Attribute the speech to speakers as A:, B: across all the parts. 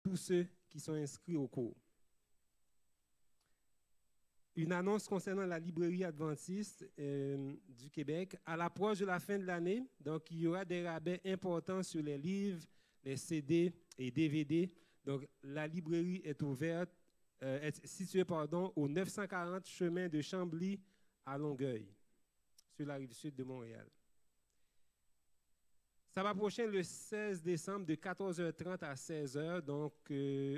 A: tous ceux qui sont inscrits au cours. Une annonce concernant la librairie adventiste du Québec. À l'approche de la fin de l'année, donc il y aura des rabais importants sur les livres, les CD et DVD. Donc la librairie est ouverte, est située au 940 chemin de Chambly à Longueuil, sur la rive sud de Montréal. Sabbat prochain, le 16 décembre, de 14h30 à 16h. Donc,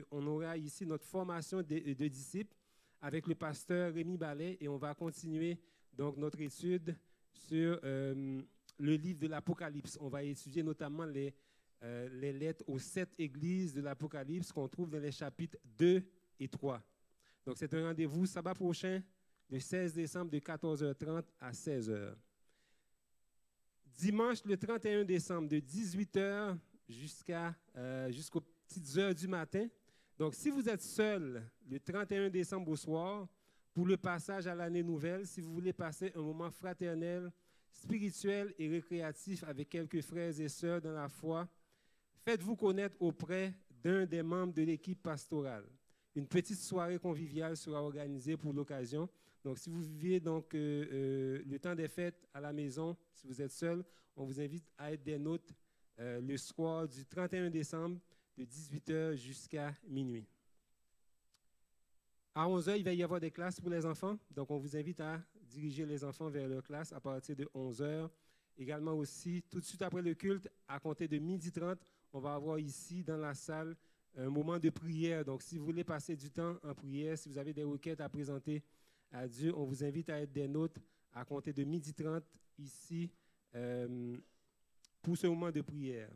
A: on aura ici notre formation de disciples avec le pasteur Rémi Ballet et on va continuer donc notre étude sur le livre de l'Apocalypse. On va étudier notamment les lettres aux 7 églises de l'Apocalypse qu'on trouve dans les chapitres 2 et 3. Donc, c'est un rendez-vous sabbat prochain, le 16 décembre, de 14h30 à 16h. Dimanche, le 31 décembre, de 18h jusqu'aux petites heures du matin. Donc, si vous êtes seul le 31 décembre au soir, pour le passage à l'année nouvelle, si vous voulez passer un moment fraternel, spirituel et récréatif avec quelques frères et sœurs dans la foi, faites-vous connaître auprès d'un des membres de l'équipe pastorale. Une petite soirée conviviale sera organisée pour l'occasion. Donc, si vous vivez le temps des fêtes à la maison, si vous êtes seul, on vous invite à être des nôtres le soir du 31 décembre, de 18h jusqu'à minuit. À 11h, il va y avoir des classes pour les enfants. Donc, on vous invite à diriger les enfants vers leur classe à partir de 11h. Également aussi, tout de suite après le culte, à compter de 12h30, on va avoir ici dans la salle un moment de prière. Donc, si vous voulez passer du temps en prière, si vous avez des requêtes à présenter à Dieu, on vous invite à être des nôtres à compter de 12h30 ici pour ce moment de prière.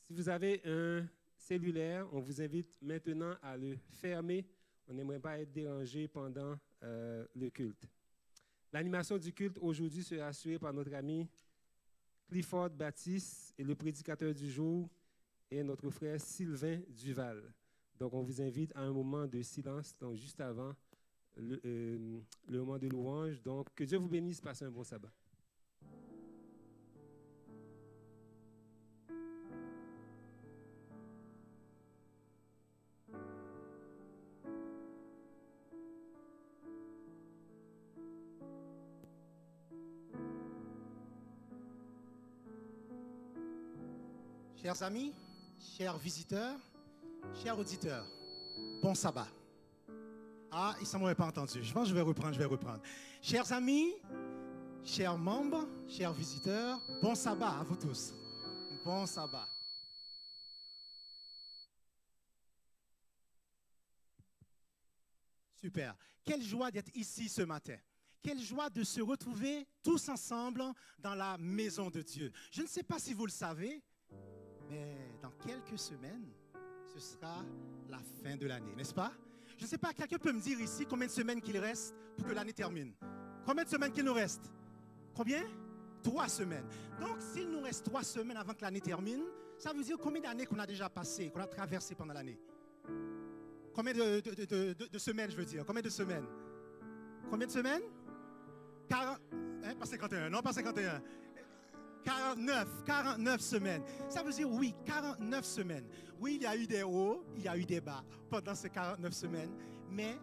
A: Si vous avez un cellulaire, on vous invite maintenant à le fermer. On n'aimerait pas être dérangé pendant le culte. L'animation du culte aujourd'hui sera assurée par notre ami Clifford Baptiste et le prédicateur du jour est notre frère Sylvain Duval. Donc, on vous invite à un moment de silence, donc juste avant le moment de louange. Donc, que Dieu vous bénisse, passez un bon sabbat.
B: Chers amis, chers visiteurs, chers auditeurs, bon sabbat. Ah, ils ne m'avaient pas entendu. Je pense que je vais reprendre. Chers amis, chers membres, chers visiteurs, bon sabbat à vous tous. Bon sabbat. Super. Quelle joie d'être ici ce matin. Quelle joie de se retrouver tous ensemble dans la maison de Dieu. Je ne sais pas si vous le savez, mais dans quelques semaines, ce sera la fin de l'année, n'est-ce pas? Je ne sais pas, quelqu'un peut me dire ici combien de semaines qu'il reste pour que l'année termine? Combien de semaines qu'il nous reste? Combien? 3 semaines. Donc, s'il nous reste 3 semaines avant que l'année termine, ça veut dire combien d'années qu'on a déjà passé, qu'on a traversé pendant l'année? Combien de semaines, je veux dire? Combien de semaines? Combien de semaines? 40, hein, pas 51, non, pas 51. 49 semaines. Ça veut dire, oui, 49 semaines. Oui, il y a eu des hauts, il y a eu des bas pendant ces 49 semaines, mais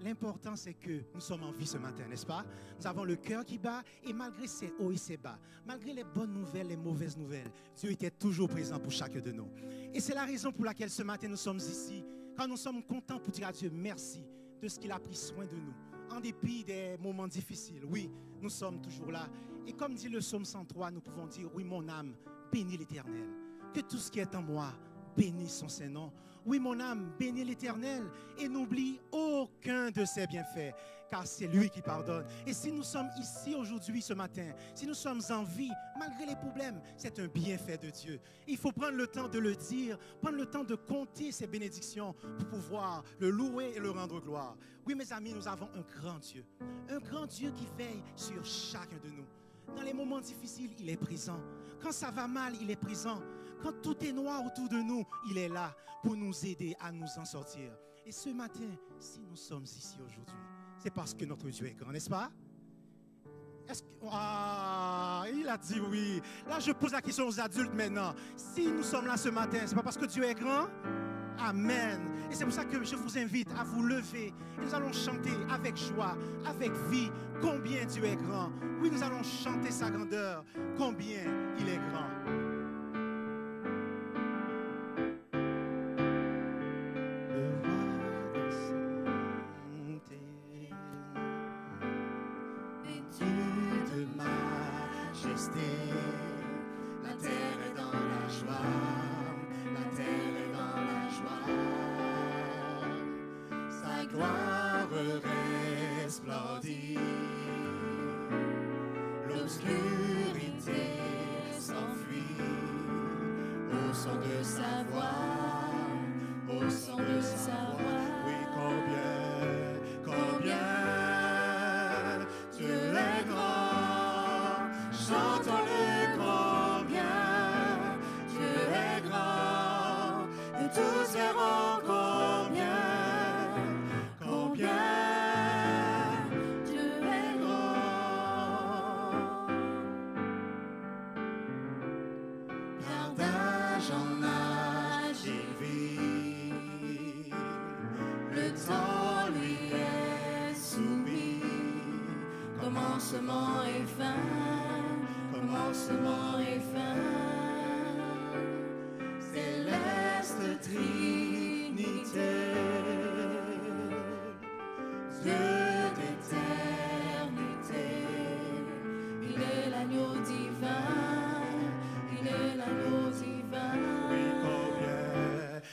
B: l'important, c'est que nous sommes en vie ce matin, n'est-ce pas? Nous avons le cœur qui bat, et malgré ces hauts et ces bas, malgré les bonnes nouvelles, les mauvaises nouvelles, Dieu était toujours présent pour chacun de nous. Et c'est la raison pour laquelle ce matin, nous sommes ici, quand nous sommes contents pour dire à Dieu merci de ce qu'il a pris soin de nous. En dépit des moments difficiles, oui, nous sommes toujours là. Et comme dit le psaume 103, nous pouvons dire, oui, mon âme, bénis l'Éternel. Que tout ce qui est en moi, bénisse son Saint-Nom. Oui, mon âme, bénis l'Éternel et n'oublie aucun de ses bienfaits, car c'est lui qui pardonne. Et si nous sommes ici aujourd'hui, ce matin, si nous sommes en vie, malgré les problèmes, c'est un bienfait de Dieu. Il faut prendre le temps de le dire, prendre le temps de compter ses bénédictions pour pouvoir le louer et le rendre gloire. Oui, mes amis, nous avons un grand Dieu qui veille sur chacun de nous. Dans les moments difficiles, il est présent. Quand ça va mal, il est présent. Quand tout est noir autour de nous, il est là pour nous aider à nous en sortir. Et ce matin, si nous sommes ici aujourd'hui, c'est parce que notre Dieu est grand, n'est-ce pas? Ah, il a dit oui. Là, je pose la question aux adultes maintenant. Si nous sommes là ce matin, c'est pas parce que Dieu est grand? Amen. Et c'est pour ça que je vous invite à vous lever. Et nous allons chanter avec joie, avec vie, combien Dieu est grand. Oui, nous allons chanter sa grandeur, combien il est grand.
C: La terre est dans la joie, la terre est dans la joie. Sa gloire resplendit, l'obscurité s'enfuit au son de sa voix, au son de sa voix. Oui, combien Dieu est grand, chantons-le. Tous verront combien Dieu est grand. Car d'âge en âge il vit, le temps lui est soumis. Commencement et fin, commencement et fin. Trinité, Dieu d'éternité, il est l'agneau divin, il est l'agneau divin. Oui,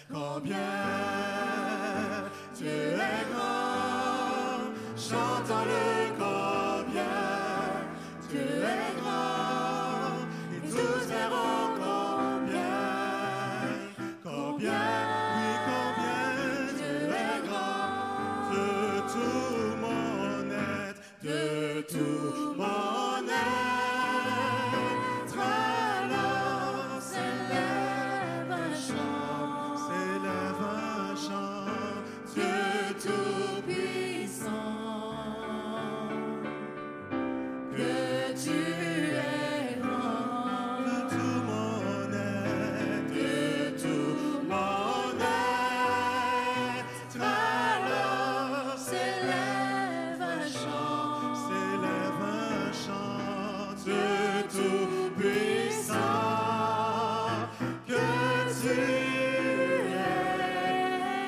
C: combien Dieu est grand, chantons-le combien Dieu est grand, et tous verront. Tout mon être, alors s'élève un chant, Dieu tout-puissant, que tu es grand. De tout mon être, alors s'élève un chant. Tout-puissant, que tu es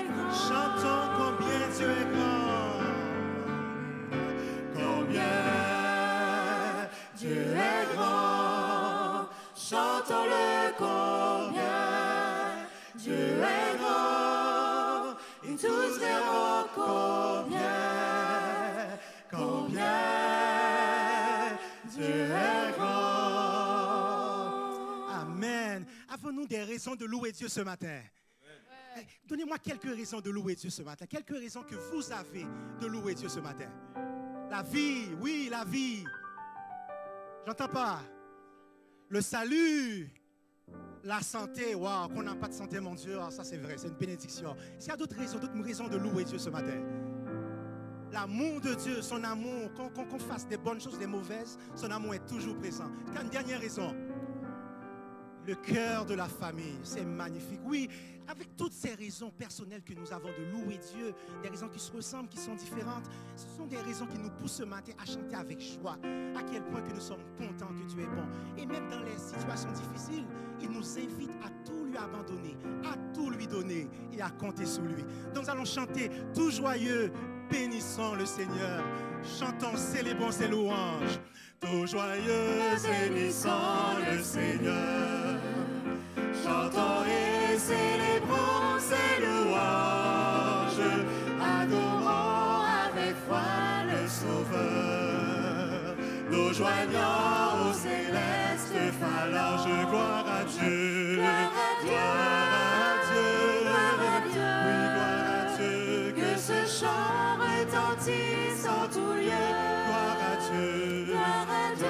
C: grand. Chantons combien tu es grand. Combien Dieu est grand. Chantons-le combien Dieu est grand. Et tous verront combien Dieu est grand. Amen. Avons-nous des raisons de louer Dieu ce matin? Hey, donnez-moi quelques raisons de louer Dieu ce matin. Quelques raisons que vous avez de louer Dieu ce matin. La vie, oui, la vie. J'entends pas. Le salut. La santé, waouh, qu'on n'a pas de santé, mon Dieu, ça c'est vrai, c'est une bénédiction. S'il y a d'autres raisons de louer Dieu ce matin. L'amour de Dieu, son amour, qu'on fasse des bonnes choses, des mauvaises, son amour est toujours présent. Il y a une dernière raison. Le cœur de la famille, c'est magnifique. Oui, avec toutes ces raisons personnelles que nous avons de louer Dieu, des raisons qui se ressemblent, qui sont différentes, ce sont des raisons qui nous poussent ce matin à chanter avec joie. À quel point que nous sommes contents que Dieu est bon. Et même dans les situations difficiles, il nous invite à tout lui abandonner, à tout lui donner et à compter sur lui. Donc nous allons chanter tout joyeux. Bénissons le Seigneur, chantons, célébrons ses louanges. Tout joyeux, bénissons le Seigneur. Chantons et célébrons ses louanges. Adorons avec foi le Sauveur. Nous joignons aux célestes phalanges. Gloire à Dieu, gloire à Dieu, gloire à Dieu, oui, gloire à Dieu. Que ce chant retentisse en tout lieu. Gloire à Dieu, gloire à Dieu,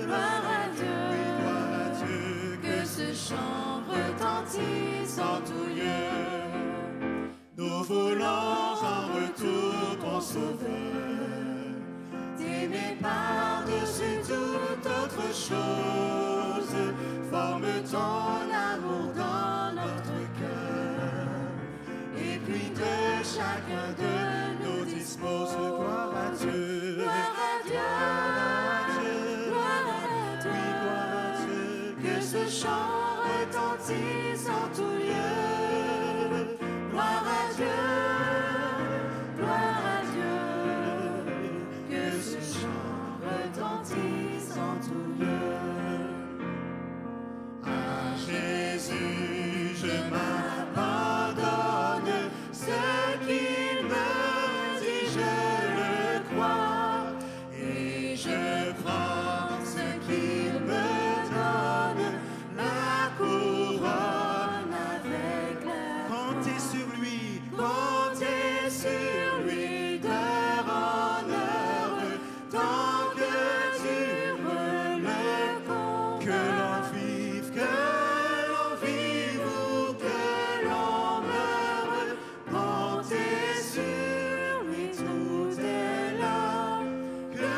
C: gloire à Dieu, oui, gloire à Dieu. Que ce chant retentisse en tout lieu. Nous voulons en retour ton Sauveur, t'aimer par-dessus toute autre chose. Forme ton amour dans notre cœur. chacun de nos disposes. Gloire à Dieu.
D: Gloire à Dieu.
C: Gloire à Dieu. Oui, gloire à Dieu.
D: Que ce chant retentisse en tout lieu. Gloire à Dieu. Gloire à Dieu. Que ce chant retentisse en tout lieu.
C: À Jésus, je m'abandonne. Ce qu'il me dit, je le crois. Et je prends ce qu'il me donne, la couronne avec l'air. Comptez sur lui, d'heure en heure, tant que dure le combat. Que l'on vive ou que l'on meure, comptez sur lui, tout est là. Que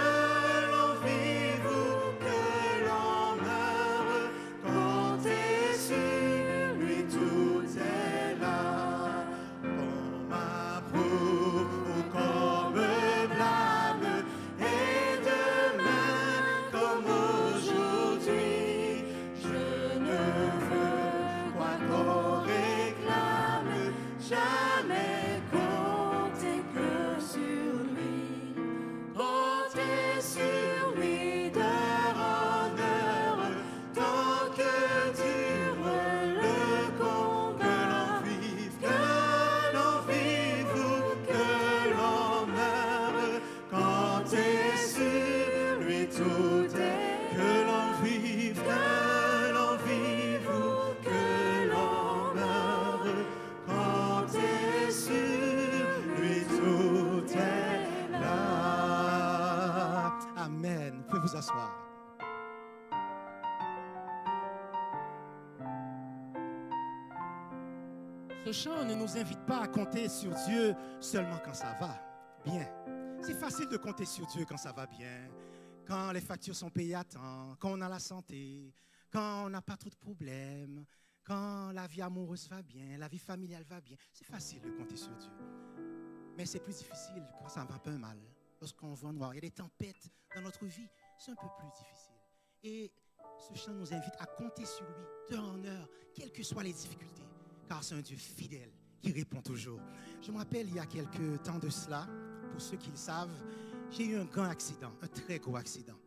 C: l'on vive ou que l'on meure, comptez sur lui, tout est là. Qu'on m'approuve ou qu'on me blâme, et demain comme aujourd'hui, je ne veux quoi qu'on réclame, jamais
D: Comptez que sur lui.
C: compter sur lui d'heure en heure, tant que dure le combat. Que l'on vive ou que l'on meure, compter sur lui, tout est. Que l'on vive ou que l'on meure, compter sur lui, tout est là. Amen. Vous pouvez vous asseoir. Ce chant ne nous invite pas à compter sur Dieu seulement quand ça va bien. C'est facile de compter sur Dieu quand ça va bien, quand les factures sont payées à temps, quand on a la santé, quand on n'a pas trop de problèmes, quand la vie amoureuse va bien, la vie familiale va bien. C'est facile de compter sur Dieu. Mais c'est plus difficile quand ça va un peu mal, lorsqu'on voit noir. Il y a des tempêtes dans notre vie, c'est un peu plus difficile. Et ce chant nous invite à compter sur lui d'heure en heure, quelles que soient les difficultés, car c'est un Dieu fidèle qui répond toujours. Je me rappelle, il y a quelques temps de cela, pour ceux qui le savent, j'ai eu un grand accident, un très gros accident.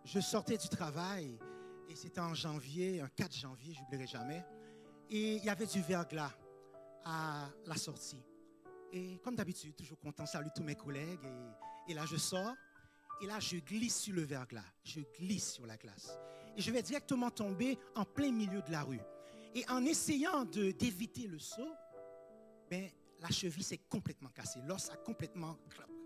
C: Je sortais du travail, et c'était en janvier, un 4 janvier, je n'oublierai jamais, et il y avait du verglas à la sortie. Et comme d'habitude, toujours content, salut tous mes collègues, et là je sors, et là je glisse sur le verglas, je glisse sur la glace. Et je vais directement tomber en plein milieu de la rue. Et en essayant d'éviter le saut, ben, la cheville s'est complètement cassée, l'os a complètement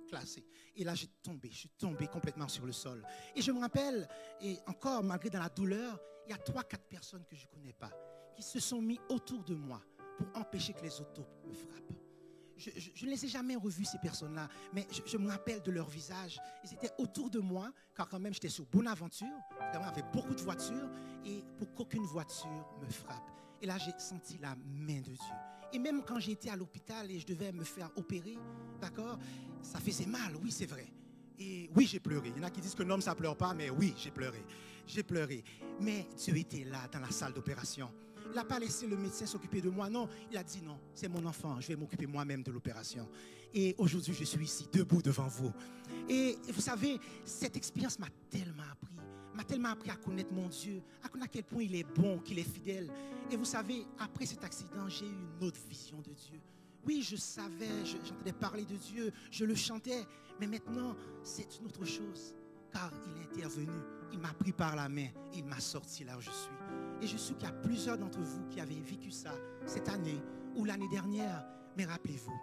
C: cassé. Et là, je suis tombé complètement sur le sol. Et je me rappelle, et encore, malgré dans la douleur, il y a 3-4 personnes que je ne connais pas qui se sont mis autour de moi pour empêcher que les autos me frappent. Je ne les ai jamais revus, ces personnes-là, mais je me rappelle de leur visage. Ils étaient autour de moi, car quand même, j'étais sur Bonaventure, vraiment avec beaucoup de voitures, et pour qu'aucune voiture me frappe. Et là, j'ai senti la main de Dieu. Et même quand j'ai été à l'hôpital et je devais me faire opérer, d'accord, ça faisait mal, oui, c'est vrai. Et oui, j'ai pleuré. Il y en a qui disent que non, ça ne pleure pas, mais oui, j'ai pleuré. J'ai pleuré. Mais Dieu était là, dans la salle d'opération. Il n'a pas laissé le médecin s'occuper de moi, non. Il a dit non, c'est mon enfant, je vais m'occuper moi-même de l'opération. Et aujourd'hui, je suis ici, debout devant vous. Et vous savez, cette expérience m'a tellement appris à connaître mon Dieu, à connaître à quel point il est bon, qu'il est fidèle. Et vous savez, après cet accident, j'ai eu une autre vision de Dieu. Oui, je savais, j'entendais parler de Dieu, je le chantais, mais maintenant, c'est une autre chose. Car il est intervenu, il m'a pris par la main, il m'a sorti là où je suis. Et je sais qu'il y a plusieurs d'entre vous qui avez vécu ça cette année ou l'année dernière. Mais rappelez-vous,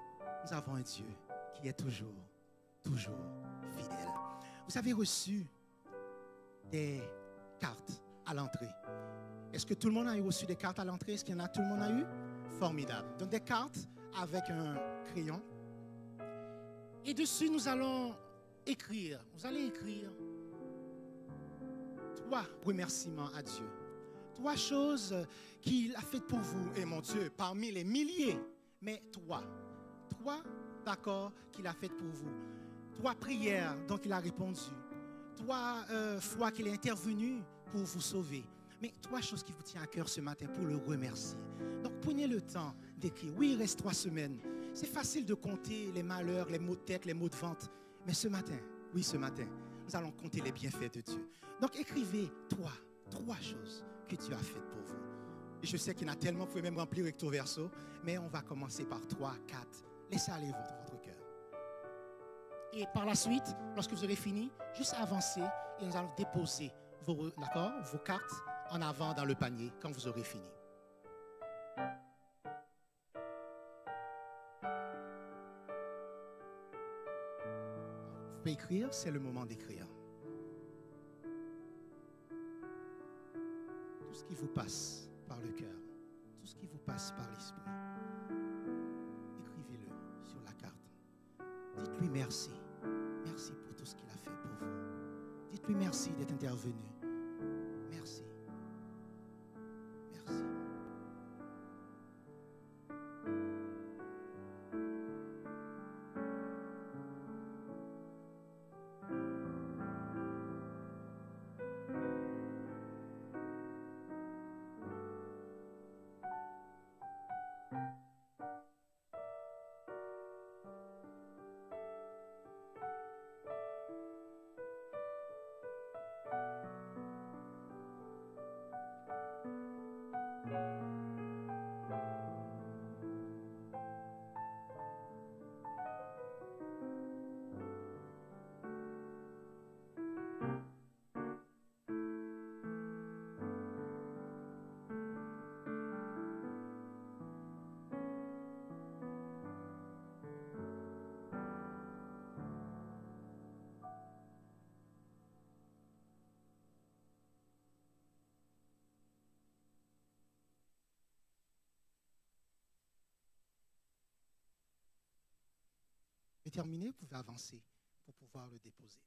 C: nous avons un Dieu qui est toujours fidèle. Vous avez reçu des cartes à l'entrée. Est-ce que tout le monde a reçu des cartes à l'entrée? Est-ce qu'il y en a, tout le monde a eu? Formidable. Donc des cartes avec un crayon. Et dessus, nous allons écrire. Vous allez écrire 3 remerciements à Dieu. 3 choses qu'il a faites pour vous. Et mon Dieu, parmi les milliers, mais 3
B: 3, d'accord, qu'il a faites pour vous. 3 prières dont il a répondu. 3 fois qu'il est intervenu pour vous sauver. Mais 3 choses qui vous tiennent à cœur ce matin pour le remercier. Donc prenez le temps d'écrire. Oui, il reste 3 semaines. C'est facile de compter les malheurs, les maux de tête, les maux de ventre. Mais ce matin, oui, ce matin, nous allons compter les bienfaits de Dieu. Donc écrivez 3 choses que Dieu a faites pour vous. Et je sais qu'il y en a tellement, vous pouvez même remplir recto verso, mais on va commencer par 3, 4. Laissez aller votre cœur. Et par la suite, lorsque vous aurez fini, juste avancer et nous allons déposer vos cartes en avant dans le panier quand vous aurez fini. Vous pouvez écrire, c'est le moment d'écrire. Tout ce qui vous passe par le cœur, tout ce qui vous passe par l'esprit, écrivez-le sur la carte. Dites-lui merci. Merci pour tout ce qu'il a fait pour vous. Dites-lui merci d'être intervenu. Merci. Merci. Et terminé, vous pouvez avancer pour pouvoir le déposer.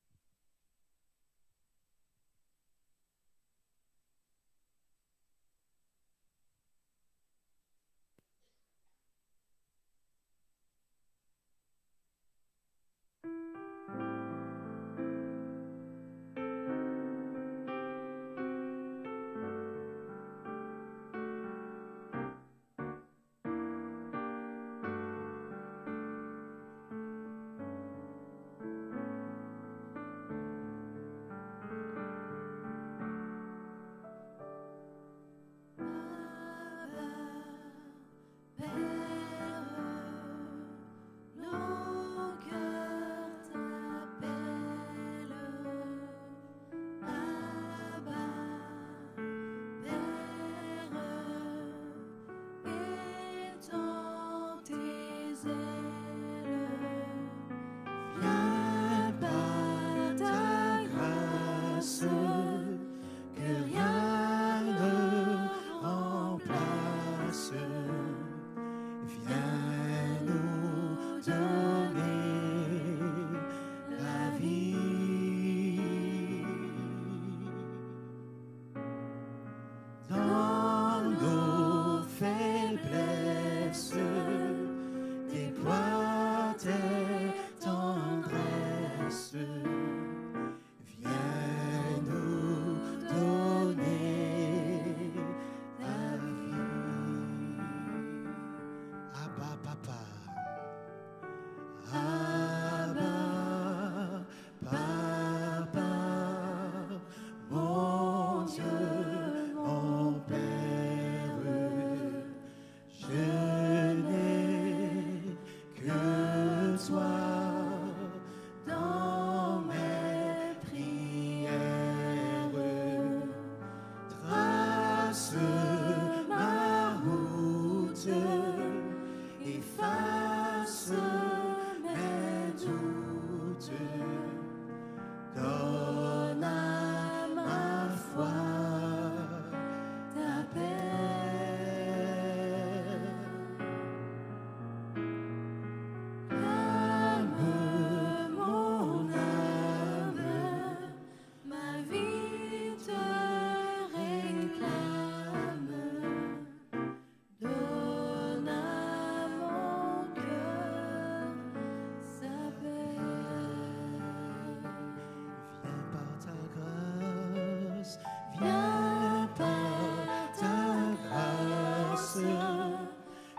D: Ma route et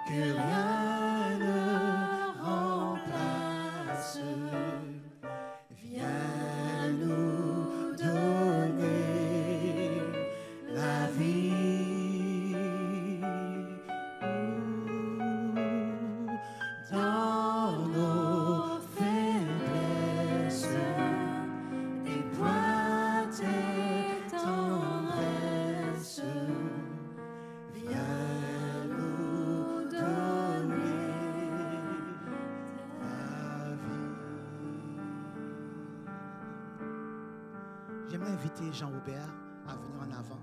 B: que rien ne remplace. Viens nous donner la vie dans nos faiblesses. Déploie tes tendresses. Viens nous donner la vie. J'aimerais inviter Jean-Robert à venir en avant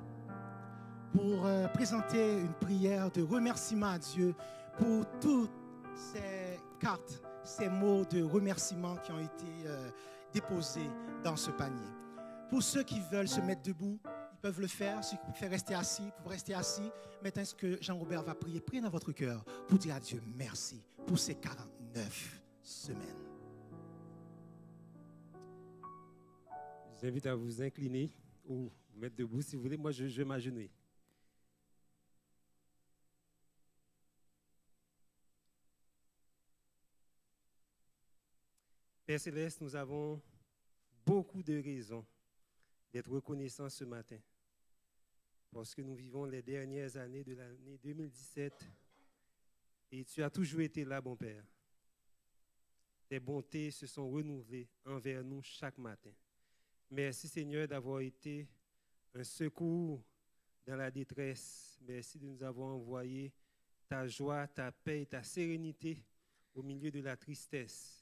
B: pour présenter une prière de remerciement à Dieu pour toutes ces cartes, ces mots de remerciement qui ont été déposés dans ce panier. Pour ceux qui veulent se mettre debout, ils peuvent le faire. Ceux qui préfèrent rester assis, vous rester assis. Maintenant, ce que Jean-Robert va prier, priez dans votre cœur pour dire à Dieu merci pour ces 49 semaines.
A: Je vous invite à vous incliner ou vous mettre debout si vous voulez. Moi, je vais m'agenouiller. Père Céleste, nous avons beaucoup de raisons d'être reconnaissants ce matin parce que nous vivons les dernières années de l'année 2017 et tu as toujours été là, bon Père. Tes bontés se sont renouvelées envers nous chaque matin. Merci Seigneur d'avoir été un secours dans la détresse. Merci de nous avoir envoyé ta joie, ta paix et ta sérénité au milieu de la tristesse.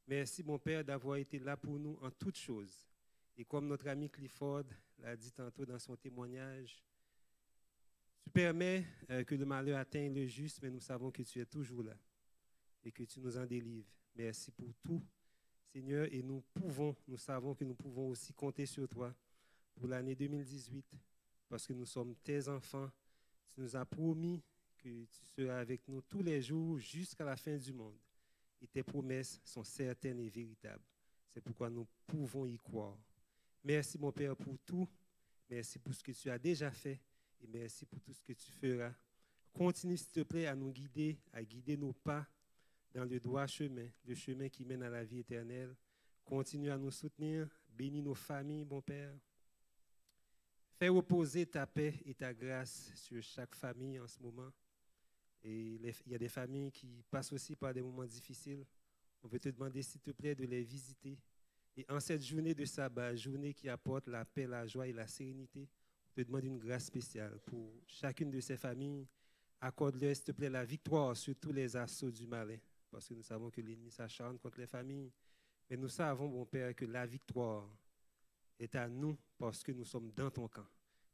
A: Merci, mon Père, d'avoir été là pour nous en toutes choses. Et comme notre ami Clifford l'a dit tantôt dans son témoignage, tu permets que le malheur atteigne le juste, mais nous savons que tu es toujours là et que tu nous en délivres. Merci pour tout, Seigneur, et nous savons que nous pouvons aussi compter sur toi pour l'année 2018, parce que nous sommes tes enfants. Tu nous as promis que tu seras avec nous tous les jours jusqu'à la fin du monde. Et tes promesses sont certaines et véritables. C'est pourquoi nous pouvons y croire. Merci, mon Père, pour tout. Merci pour ce que tu as déjà fait et merci pour tout ce que tu feras. Continue, s'il te plaît, à nous guider, à guider nos pas dans le droit chemin, le chemin qui mène à la vie éternelle. Continue à nous soutenir. Bénis nos familles, mon Père. Fais reposer ta paix et ta grâce sur chaque famille en ce moment. Et il y a des familles qui passent aussi par des moments difficiles. On veut te demander, s'il te plaît, de les visiter. Et en cette journée de sabbat, journée qui apporte la paix, la joie et la sérénité, on te demande une grâce spéciale pour chacune de ces familles. Accorde-leur, s'il te plaît, la victoire sur tous les assauts du malin. Parce que nous savons que l'ennemi s'acharne contre les familles. Mais nous savons, mon Père, que la victoire est à nous parce que nous sommes dans ton camp.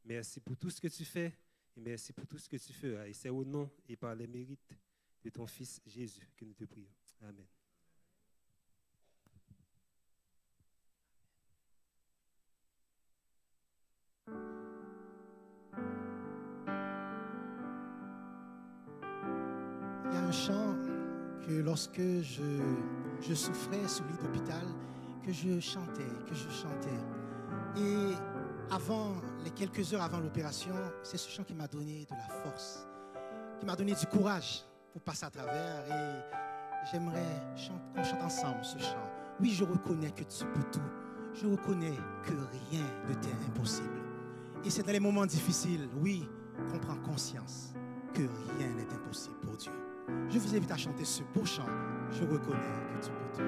A: Merci pour tout ce que tu fais et merci pour tout ce que tu feras. Et c'est au nom et par les mérites de ton Fils Jésus que nous te prions. Amen.
B: Il y a un chant que lorsque je souffrais sous lit d'hôpital, que je chantais. Et les quelques heures avant l'opération, c'est ce chant qui m'a donné de la force, qui m'a donné du courage pour passer à travers. Et j'aimerais qu'on chante ensemble ce chant. Oui, je reconnais que tu peux tout. Je reconnais que rien ne t'est impossible. Et c'est dans les moments difficiles, oui, qu'on prend conscience que rien n'est impossible pour Dieu. Je vous invite à chanter ce beau chant. Je reconnais que tu peux tout.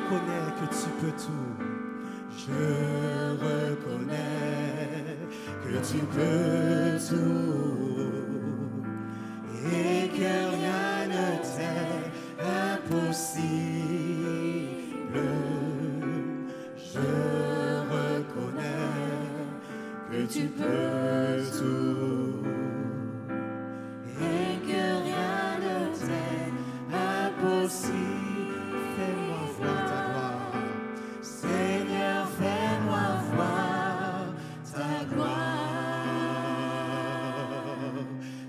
B: reconnais que tu peux tout. Je reconnais que tu peux tout et que rien ne t'est impossible. Je reconnais que tu peux tout et que rien ne t'est impossible. Fais-moi voir ta gloire, Seigneur, fais-moi voir ta gloire.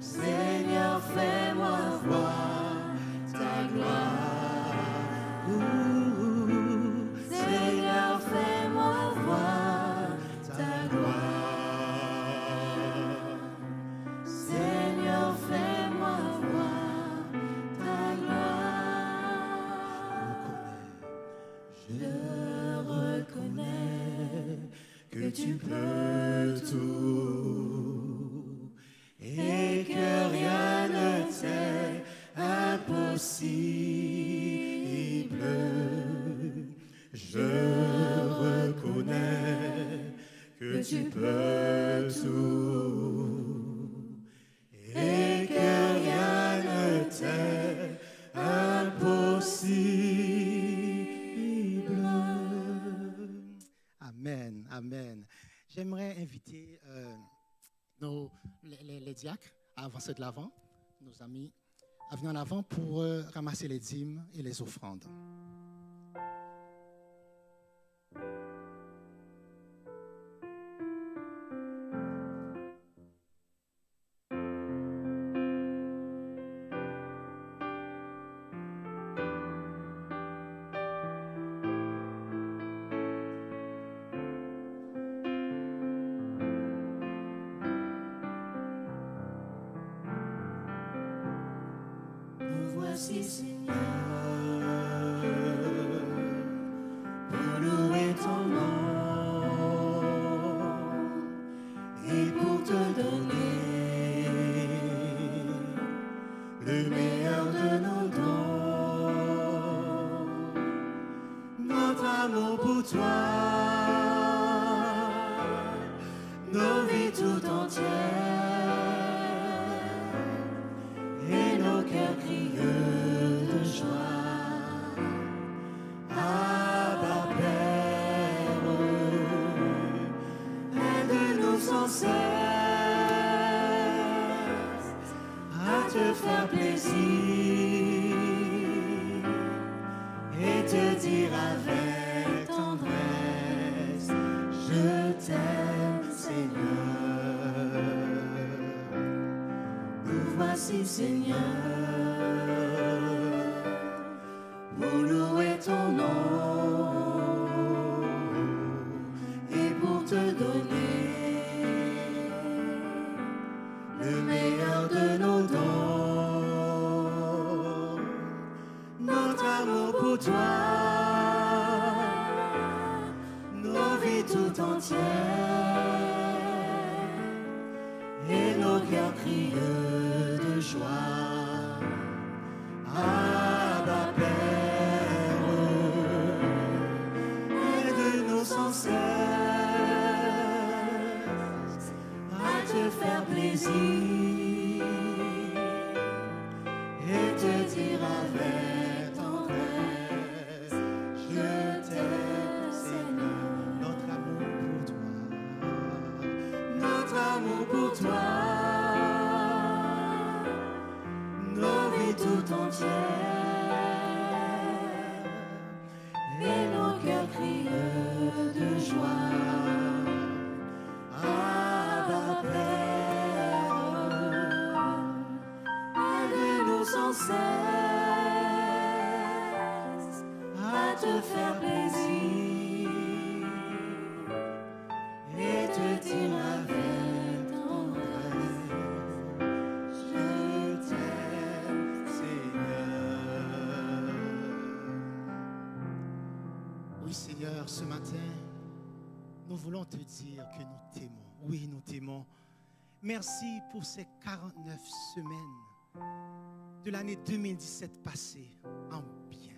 B: Seigneur, fais-moi voir ta gloire. Seigneur, fais-moi voir ta gloire. Seigneur, fais-moi voir ta gloire. Je reconnais que tu peux tout et que rien ne t'est impossible. Je reconnais que tu peux tout et que rien ne t'est impossible. Amen, amen. J'aimerais inviter les diacres à avancer de l'avant, nos amis, à venir en avant pour ramasser les dîmes et les offrandes.
D: Voici, Seigneur, pour louer ton nom et pour te donner le meilleur de nos dons, notre amour pour toi, nos vies tout entières. Et nos cœurs crieux de joie, Abba Père, aide-nous sans cesse à te faire plaisir et te dire avec tendresse, je t'aime, Seigneur. Nous voici, Seigneur, pour louer ton nom et pour te donner le meilleur de nos dons, notre amour pour toi, nos vies tout entières et nos cœurs crieux de joie. Abba Père, aide-nous sans cesse à te faire plaisir et te dire avec tendresse, je t'aime, Seigneur.
B: Notre amour pour toi,
D: Notre amour pour toi, nos vies tout entières et nos cœurs crieux de joie. Abba Père, aide-nous sans cesse à te faire plaisir et te dire avec tendresse, je t'aime, Seigneur.
B: oui Seigneur, ce matin, nous voulons te dire que nous t'aimons. Oui, nous t'aimons. Merci pour ces 49 semaines de l'année 2017 passée en bien.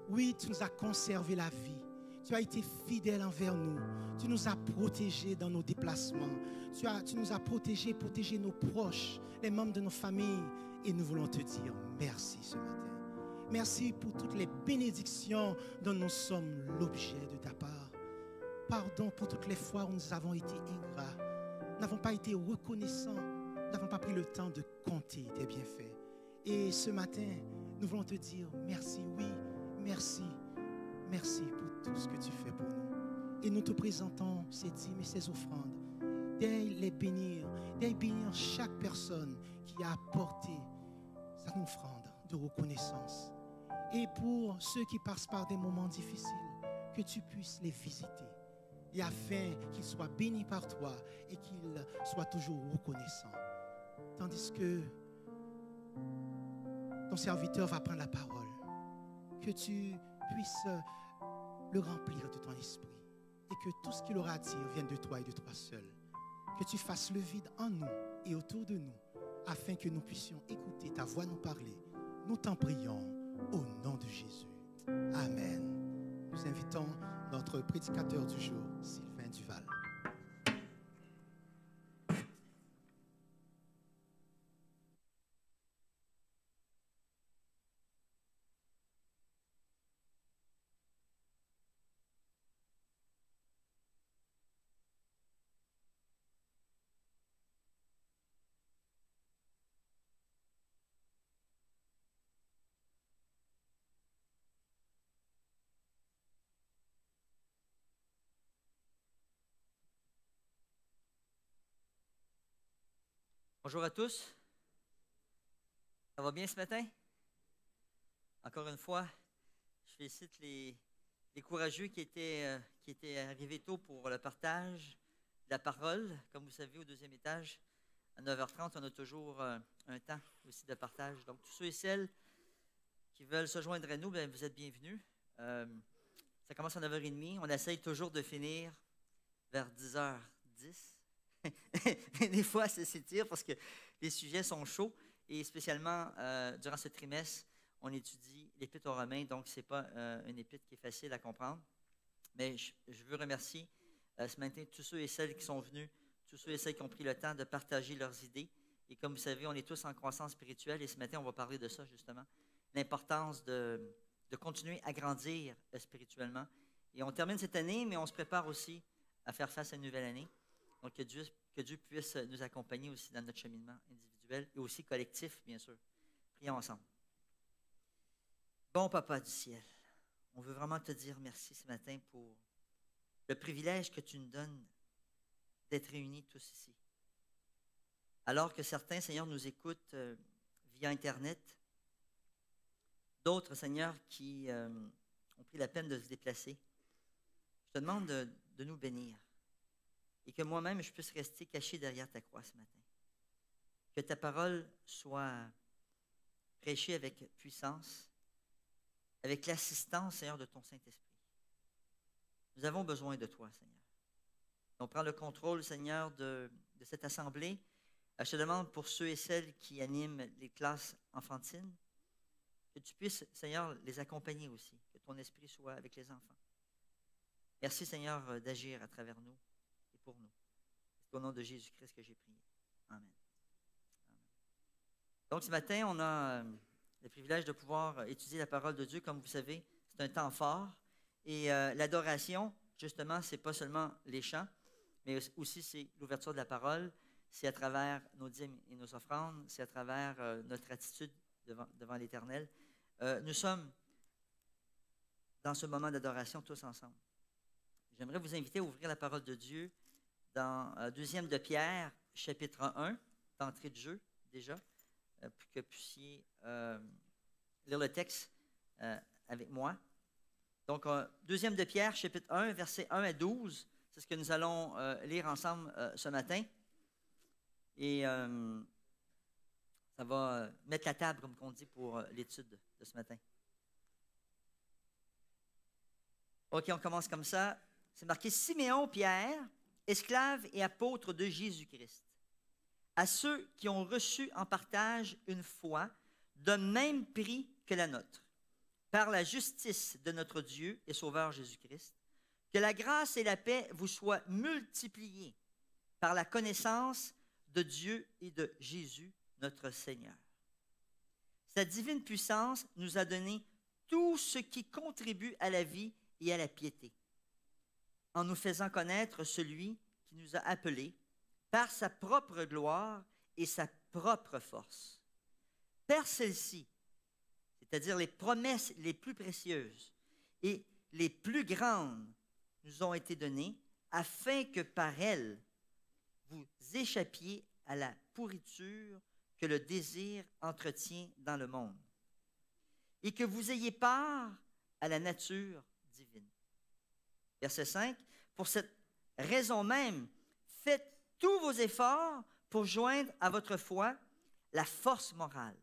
B: Oui, tu nous as conservé la vie. Tu as été fidèle envers nous. Tu nous as protégés dans nos déplacements. Tu nous as protégé nos proches, les membres de nos familles. Et nous voulons te dire merci ce matin. Merci pour toutes les bénédictions dont nous sommes l'objet de ta part. Pardon pour toutes les fois où nous avons été ingrats. Nous n'avons pas été reconnaissants. Nous n'avons pas pris le temps de compter tes bienfaits. Et ce matin, nous voulons te dire merci, oui, merci. Merci pour tout ce que tu fais pour nous. Et nous te présentons ces dîmes et ces offrandes. Daigne les bénir. Daigne bénir chaque personne qui a apporté cette offrande de reconnaissance. Et pour ceux qui passent par des moments difficiles, que tu puisses les visiter. Et afin qu'ils soient bénis par toi et qu'ils soient toujours reconnaissants. Tandis que ton serviteur va prendre la parole. Que tu puisses le remplir de ton esprit. Et que tout ce qu'il aura à dire vienne de toi et de toi seul. Que tu fasses le vide en nous et autour de nous, afin que nous puissions écouter ta voix nous parler. Nous t'en prions au nom de Jésus. Amen. Nous invitons notre prédicateur du jour, Sylvain Duval.
E: Bonjour à tous. Ça va bien ce matin? Encore une fois, je félicite les courageux qui étaient arrivés tôt pour le partage de la parole. Comme vous savez, au deuxième étage, à 9h30, on a toujours un temps aussi de partage. Donc, tous ceux et celles qui veulent se joindre à nous, bien, vous êtes bienvenus. Ça commence à 9h30. On essaye toujours de finir vers 10h10. Des fois, ça s'étire parce que les sujets sont chauds et spécialement durant ce trimestre, on étudie l'Épître aux Romains, donc ce n'est pas une épître qui est facile à comprendre. Mais je veux remercier ce matin tous ceux et celles qui sont venus, tous ceux et celles qui ont pris le temps de partager leurs idées. Et comme vous savez, on est tous en croissance spirituelle et ce matin, on va parler de ça justement, l'importance de continuer à grandir spirituellement. Et on termine cette année, mais on se prépare aussi à faire face à une nouvelle année. Donc, que Dieu puisse nous accompagner aussi dans notre cheminement individuel et aussi collectif, bien sûr. Prions ensemble. Bon Papa du ciel, on veut vraiment te dire merci ce matin pour le privilège que tu nous donnes d'être réunis tous ici. Alors que certains, Seigneur, nous écoutent via Internet, d'autres, Seigneur, qui ont pris la peine de se déplacer, je te demande de nous bénir. Et que moi-même, je puisse rester caché derrière ta croix ce matin. Que ta parole soit prêchée avec puissance, avec l'assistance, Seigneur, de ton Saint-Esprit. Nous avons besoin de toi, Seigneur. On prend le contrôle, Seigneur, de cette assemblée. Je te demande pour ceux et celles qui animent les classes enfantines, que tu puisses, Seigneur, les accompagner aussi, que ton esprit soit avec les enfants. Merci, Seigneur, d'agir à travers nous. Pour nous. C'est au nom de Jésus-Christ que j'ai prié. Amen. Amen. Donc, ce matin, on a le privilège de pouvoir étudier la parole de Dieu. Comme vous savez, c'est un temps fort. Et l'adoration, justement, ce n'est pas seulement les chants, mais aussi c'est l'ouverture de la parole. C'est à travers nos dîmes et nos offrandes. C'est à travers notre attitude devant l'Éternel. Nous sommes dans ce moment d'adoration tous ensemble. J'aimerais vous inviter à ouvrir la parole de Dieu dans 2e de Pierre, chapitre 1, d'entrée de jeu déjà, pour que vous puissiez lire le texte avec moi. Donc, 2e de Pierre, chapitre 1, versets 1 à 12, c'est ce que nous allons lire ensemble ce matin. Et ça va mettre la table, comme on dit, pour l'étude de ce matin. OK, on commence comme ça. C'est marqué « Siméon, Pierre, esclave et apôtre de Jésus-Christ, à ceux qui ont reçu en partage une foi de même prix que la nôtre, par la justice de notre Dieu et Sauveur Jésus-Christ, que la grâce et la paix vous soient multipliées par la connaissance de Dieu et de Jésus, notre Seigneur. Sa divine puissance nous a donné tout ce qui contribue à la vie et à la piété, en nous faisant connaître celui qui nous a appelés par sa propre gloire et sa propre force. Par celle-ci, c'est-à-dire les promesses les plus précieuses et les plus grandes nous ont été données, afin que par elles, vous échappiez à la pourriture que le désir entretient dans le monde, et que vous ayez part à la nature divine. Verset 5, pour cette raison même, faites tous vos efforts pour joindre à votre foi la force morale.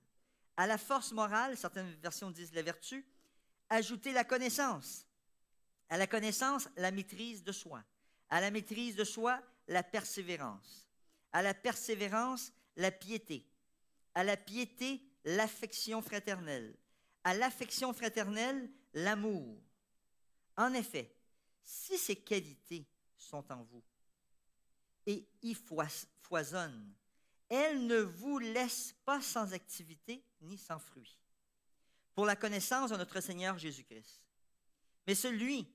E: À la force morale, certaines versions disent la vertu, ajoutez la connaissance. À la connaissance, la maîtrise de soi. À la maîtrise de soi, la persévérance. À la persévérance, la piété. À la piété, l'affection fraternelle. À l'affection fraternelle, l'amour. En effet, si ces qualités sont en vous et y foisonnent, elles ne vous laissent pas sans activité ni sans fruit, pour la connaissance de notre Seigneur Jésus-Christ. Mais celui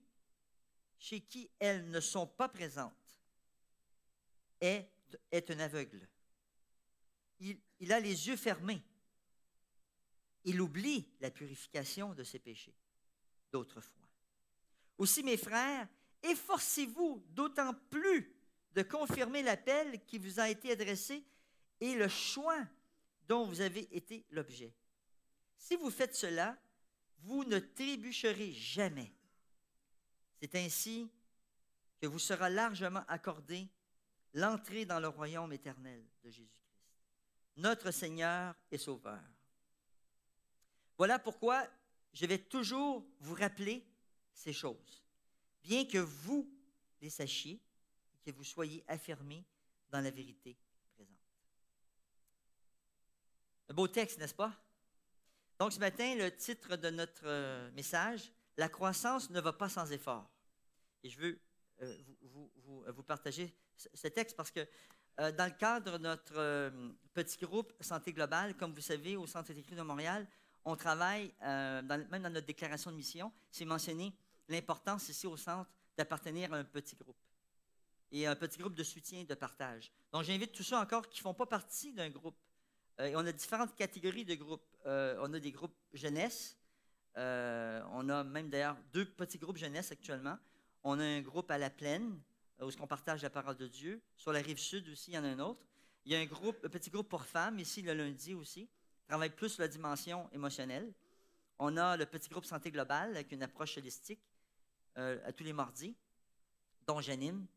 E: chez qui elles ne sont pas présentes est un aveugle. Il a les yeux fermés. Il oublie la purification de ses péchés d'autrefois. Aussi, mes frères, efforcez-vous d'autant plus de confirmer l'appel qui vous a été adressé et le choix dont vous avez été l'objet. Si vous faites cela, vous ne trébucherez jamais. C'est ainsi que vous sera largement accordé l'entrée dans le royaume éternel de Jésus-Christ, notre Seigneur et Sauveur. Voilà pourquoi je vais toujours vous rappeler ces choses, bien que vous les sachiez et que vous soyez affirmés dans la vérité présente. Un beau texte, n'est-ce pas? Donc ce matin, le titre de notre message, « La croissance ne va pas sans effort ». Et je veux vous partager ce texte parce que dans le cadre de notre petit groupe Santé Globale, comme vous savez, au Centre écrit de Montréal, on travaille, même dans notre déclaration de mission, c'est mentionné l'importance ici au centre d'appartenir à un petit groupe et un petit groupe de soutien et de partage. Donc j'invite tous ceux encore qui ne font pas partie d'un groupe. Et on a différentes catégories de groupes. On a des groupes jeunesse. On a même d'ailleurs 2 petits groupes jeunesse actuellement. On a un groupe à la plaine, où on partage la parole de Dieu. Sur la rive sud aussi, il y en a un autre. Il y a un petit groupe pour femmes, ici le lundi aussi. Travaille plus sur la dimension émotionnelle. On a le petit groupe Santé Globale avec une approche holistique à tous les mardis, dont j'anime.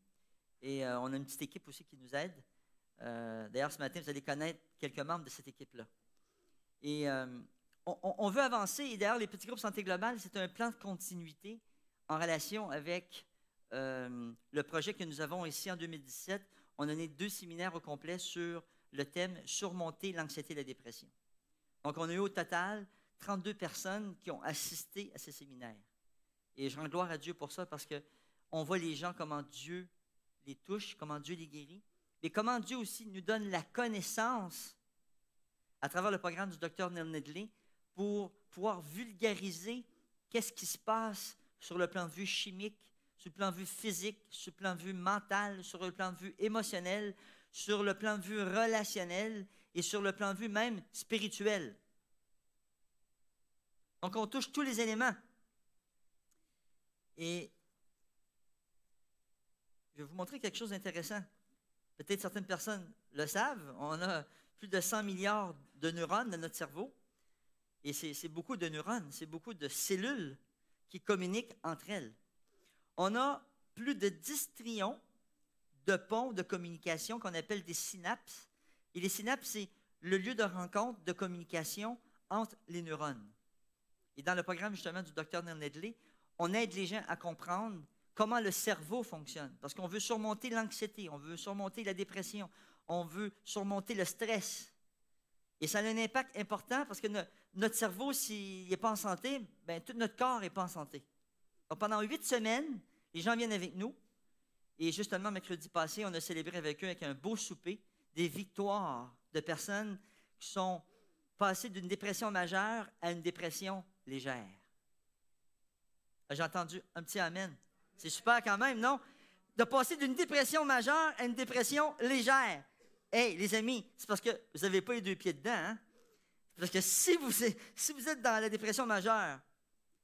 E: Et on a une petite équipe aussi qui nous aide. D'ailleurs, ce matin, vous allez connaître quelques membres de cette équipe-là. Et on veut avancer. Et d'ailleurs, les petits groupes Santé Globale, c'est un plan de continuité en relation avec le projet que nous avons ici en 2017. On a donné 2 séminaires au complet sur le thème « Surmonter l'anxiété et la dépression ». Donc, on a eu au total 32 personnes qui ont assisté à ces séminaires. Et je rends gloire à Dieu pour ça parce qu'on voit les gens, comment Dieu les touche, comment Dieu les guérit, mais comment Dieu aussi nous donne la connaissance à travers le programme du Dr Neil Nedley pour pouvoir vulgariser qu'est-ce qui se passe sur le plan de vue chimique, sur le plan de vue physique, sur le plan de vue mental, sur le plan de vue émotionnel, sur le plan de vue relationnel et sur le plan de vue même spirituel. Donc, on touche tous les éléments. Et je vais vous montrer quelque chose d'intéressant. Peut-être certaines personnes le savent. On a plus de 100 milliards de neurones dans notre cerveau. Et c'est beaucoup de neurones, c'est beaucoup de cellules qui communiquent entre elles. On a plus de 10 trillions de ponts de communication qu'on appelle des synapses. Et les synapses, c'est le lieu de rencontre, de communication entre les neurones. Et dans le programme justement du Dr Neil Nedley, on aide les gens à comprendre comment le cerveau fonctionne. Parce qu'on veut surmonter l'anxiété, on veut surmonter la dépression, on veut surmonter le stress. Et ça a un impact important parce que notre cerveau, s'il n'est pas en santé, bien, tout notre corps n'est pas en santé. Donc, pendant 8 semaines, les gens viennent avec nous. Et justement, mercredi passé, on a célébré avec eux avec un beau souper des victoires de personnes qui sont passées d'une dépression majeure à une dépression légère. J'ai entendu un petit amen. C'est super quand même, non? De passer d'une dépression majeure à une dépression légère. Hey, les amis, c'est parce que vous n'avez pas les 2 pieds dedans. Hein? Parce que si vous êtes dans la dépression majeure,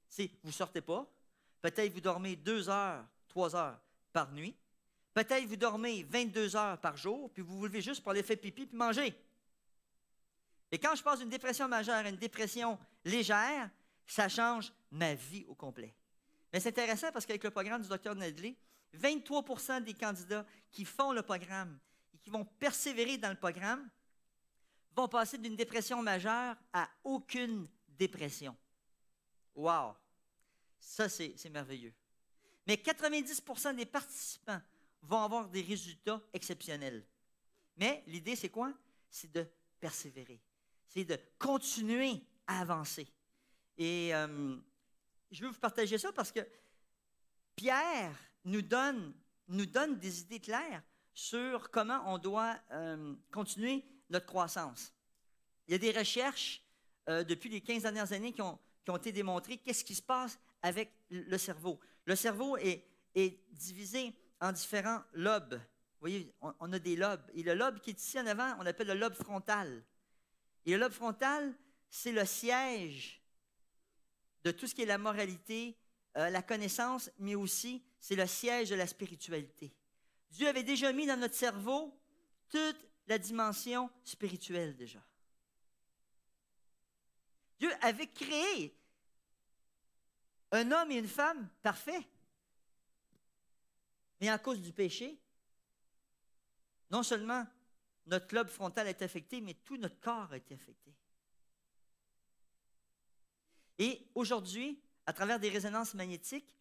E: c'est vous ne sortez pas. Peut-être vous dormez 2 heures, 3 heures par nuit. Peut-être vous dormez 22 heures par jour, puis vous vous levez juste pour aller faire pipi puis manger. Et quand je passe d'une dépression majeure à une dépression légère, ça change ma vie au complet. Mais c'est intéressant parce qu'avec le programme du Dr Nedley, 23% des candidats qui font le programme et qui vont persévérer dans le programme vont passer d'une dépression majeure à aucune dépression. Wow! Ça, c'est merveilleux. Mais 90% des participants vont avoir des résultats exceptionnels. Mais l'idée, c'est quoi? C'est de persévérer. C'est de continuer à avancer. Et je veux vous partager ça parce que Pierre nous donne des idées claires sur comment on doit continuer notre croissance. Il y a des recherches depuis les 15 dernières années qui ont été démontrées. Qu'est-ce qui se passe avec le cerveau? Le cerveau est divisé en différents lobes. Vous voyez, on a des lobes. Et le lobe qui est ici en avant, on appelle le lobe frontal. Et le lobe frontal, c'est le siège de tout ce qui est la moralité, la connaissance, mais aussi c'est le siège de la spiritualité. Dieu avait déjà mis dans notre cerveau toute la dimension spirituelle déjà. Dieu avait créé un homme et une femme parfaits. Mais à cause du péché, non seulement notre lobe frontal est affecté, mais tout notre corps a été affecté. Et aujourd'hui, à travers des résonances magnétiques,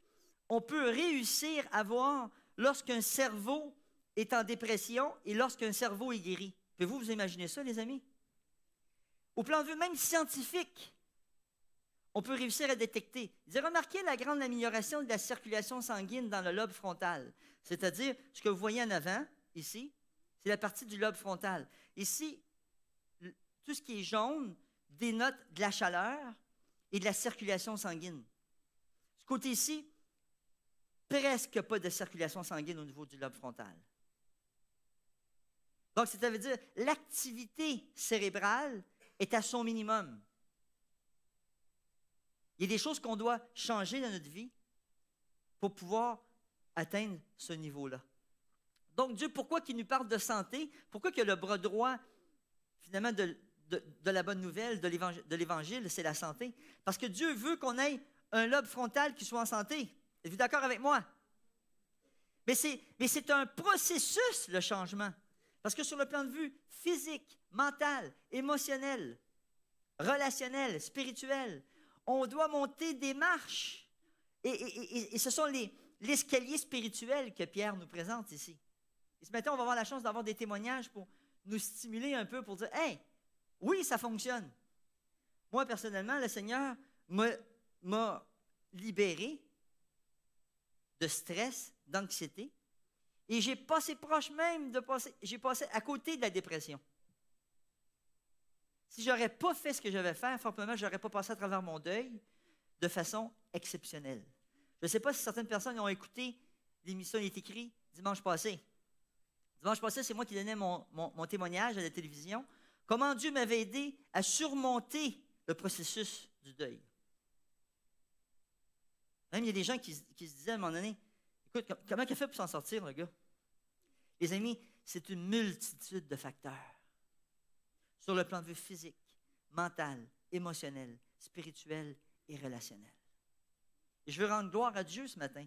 E: on peut réussir à voir lorsqu'un cerveau est en dépression et lorsqu'un cerveau est guéri. Pouvez-vous vous imaginer ça, les amis? Au plan de vue même scientifique, on peut réussir à détecter. Remarquez la grande amélioration de la circulation sanguine dans le lobe frontal. C'est-à-dire, ce que vous voyez en avant, ici, c'est la partie du lobe frontal. Ici, tout ce qui est jaune dénote de la chaleur et de la circulation sanguine. Ce côté-ci, presque pas de circulation sanguine au niveau du lobe frontal. Donc, ça veut dire l'activité cérébrale est à son minimum. Il y a des choses qu'on doit changer dans notre vie pour pouvoir atteindre ce niveau-là. Donc, Dieu, pourquoi il nous parle de santé? Pourquoi que le bras droit, finalement, de la bonne nouvelle, de l'Évangile, c'est la santé? Parce que Dieu veut qu'on ait un lobe frontal qui soit en santé. Êtes-vous d'accord avec moi? Mais c'est un processus, le changement. Parce que sur le plan de vue physique, mental, émotionnel, relationnel, spirituel, on doit monter des marches. Et ce sont l'escalier spirituel que Pierre nous présente ici. Et ce matin, on va avoir la chance d'avoir des témoignages pour nous stimuler un peu, pour dire, « Hey, oui, ça fonctionne. » Moi, personnellement, le Seigneur m'a libéré de stress, d'anxiété, et j'ai passé proche même j'ai passé à côté de la dépression. Si je n'aurais pas fait ce que je devais faire, fortement, je n'aurais pas passé à travers mon deuil de façon exceptionnelle. Je ne sais pas si certaines personnes ont écouté l'émission Il est écrit dimanche passé. Dimanche passé, c'est moi qui donnais mon témoignage à la télévision. Comment Dieu m'avait aidé à surmonter le processus du deuil. Même il y a des gens qui se disaient à un moment donné, écoute, comment il a fait pour s'en sortir, le gars? Les amis, c'est une multitude de facteurs. Sur le plan de vue physique, mental, émotionnel, spirituel et relationnel. Et je veux rendre gloire à Dieu ce matin.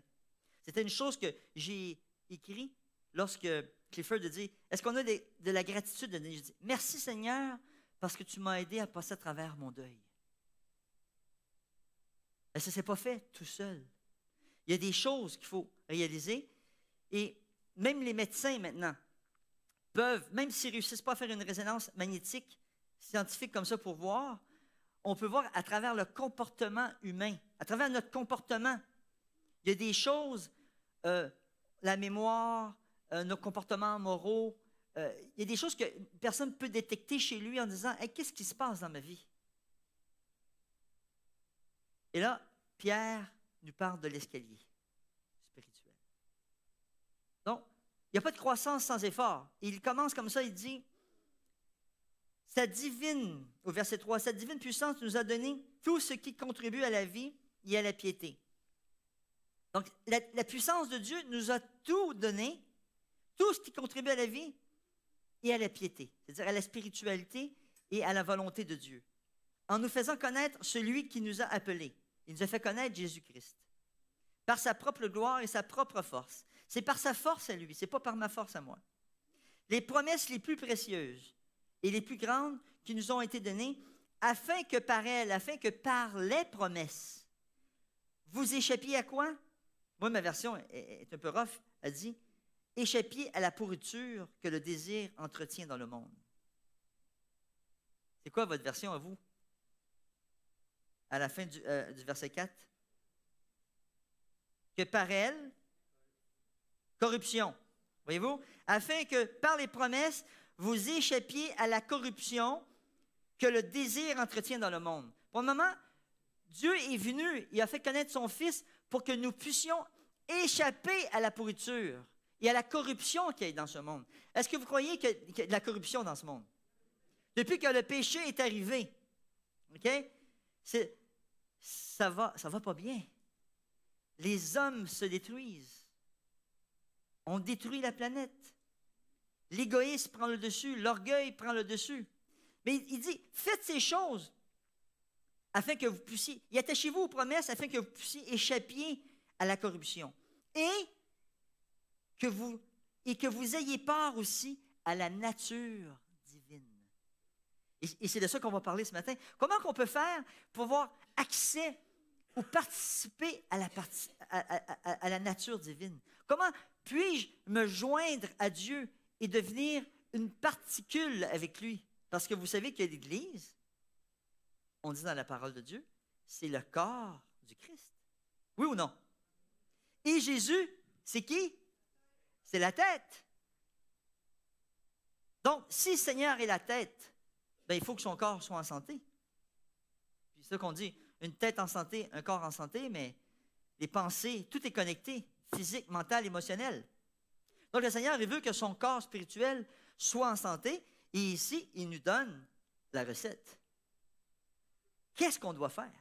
E: C'était une chose que j'ai écrite lorsque Clifford a dit, est-ce qu'on a de la gratitude? Je dis, merci Seigneur, parce que tu m'as aidé à passer à travers mon deuil. Mais ça ne s'est pas fait tout seul. Il y a des choses qu'il faut réaliser. Et même les médecins maintenant peuvent, même s'ils ne réussissent pas à faire une résonance magnétique scientifique comme ça pour voir, on peut voir à travers le comportement humain, à travers notre comportement. Il y a des choses, la mémoire, nos comportements moraux, il y a des choses que personne ne peut détecter chez lui en disant hey, « Qu'est-ce qui se passe dans ma vie? » Et là, Pierre nous parle de l'escalier spirituel. Donc, il n'y a pas de croissance sans effort. Il commence comme ça, il dit sa divine, au verset 3, sa divine puissance nous a donné tout ce qui contribue à la vie et à la piété. Donc, la puissance de Dieu nous a tout donné, tout ce qui contribue à la vie et à la piété, c'est-à-dire à la spiritualité et à la volonté de Dieu, en nous faisant connaître celui qui nous a appelés. Il nous a fait connaître Jésus-Christ, par sa propre gloire et sa propre force. C'est par sa force à lui, ce n'est pas par ma force à moi. Les promesses les plus précieuses et les plus grandes qui nous ont été données, afin que par elles, afin que par les promesses, vous échappiez à quoi? Moi, ma version est un peu rough, elle dit « Échappiez à la pourriture que le désir entretient dans le monde. » C'est quoi votre version à vous? À la fin du verset 4. Que par elle, corruption. Voyez-vous? Afin que par les promesses, vous échappiez à la corruption que le désir entretient dans le monde. Pour le moment, Dieu est venu, il a fait connaître son Fils pour que nous puissions échapper à la pourriture et à la corruption qu'il y a dans ce monde. Est-ce que vous croyez qu'il y a de la corruption dans ce monde? Depuis que le péché est arrivé, OK? Ça va pas bien. Les hommes se détruisent. On détruit la planète. L'égoïsme prend le dessus, l'orgueil prend le dessus. Mais il dit, faites ces choses afin que vous puissiez, y attachez-vous aux promesses afin que vous puissiez échapper à la corruption. Et que vous ayez part aussi à la nature divine. Et c'est de ça qu'on va parler ce matin. Comment qu'on peut faire pour avoir accès ou participer à la nature divine? Comment puis-je me joindre à Dieu et devenir une particule avec lui? Parce que vous savez que l'Église, on dit dans la parole de Dieu, c'est le corps du Christ. Oui ou non? Et Jésus, c'est qui? C'est la tête. Donc, si le Seigneur est la tête, ben, il faut que son corps soit en santé. Puis c'est ça qu'on dit, une tête en santé, un corps en santé, mais les pensées, tout est connecté, physique, mental, émotionnel. Donc, le Seigneur, il veut que son corps spirituel soit en santé, et ici, il nous donne la recette. Qu'est-ce qu'on doit faire?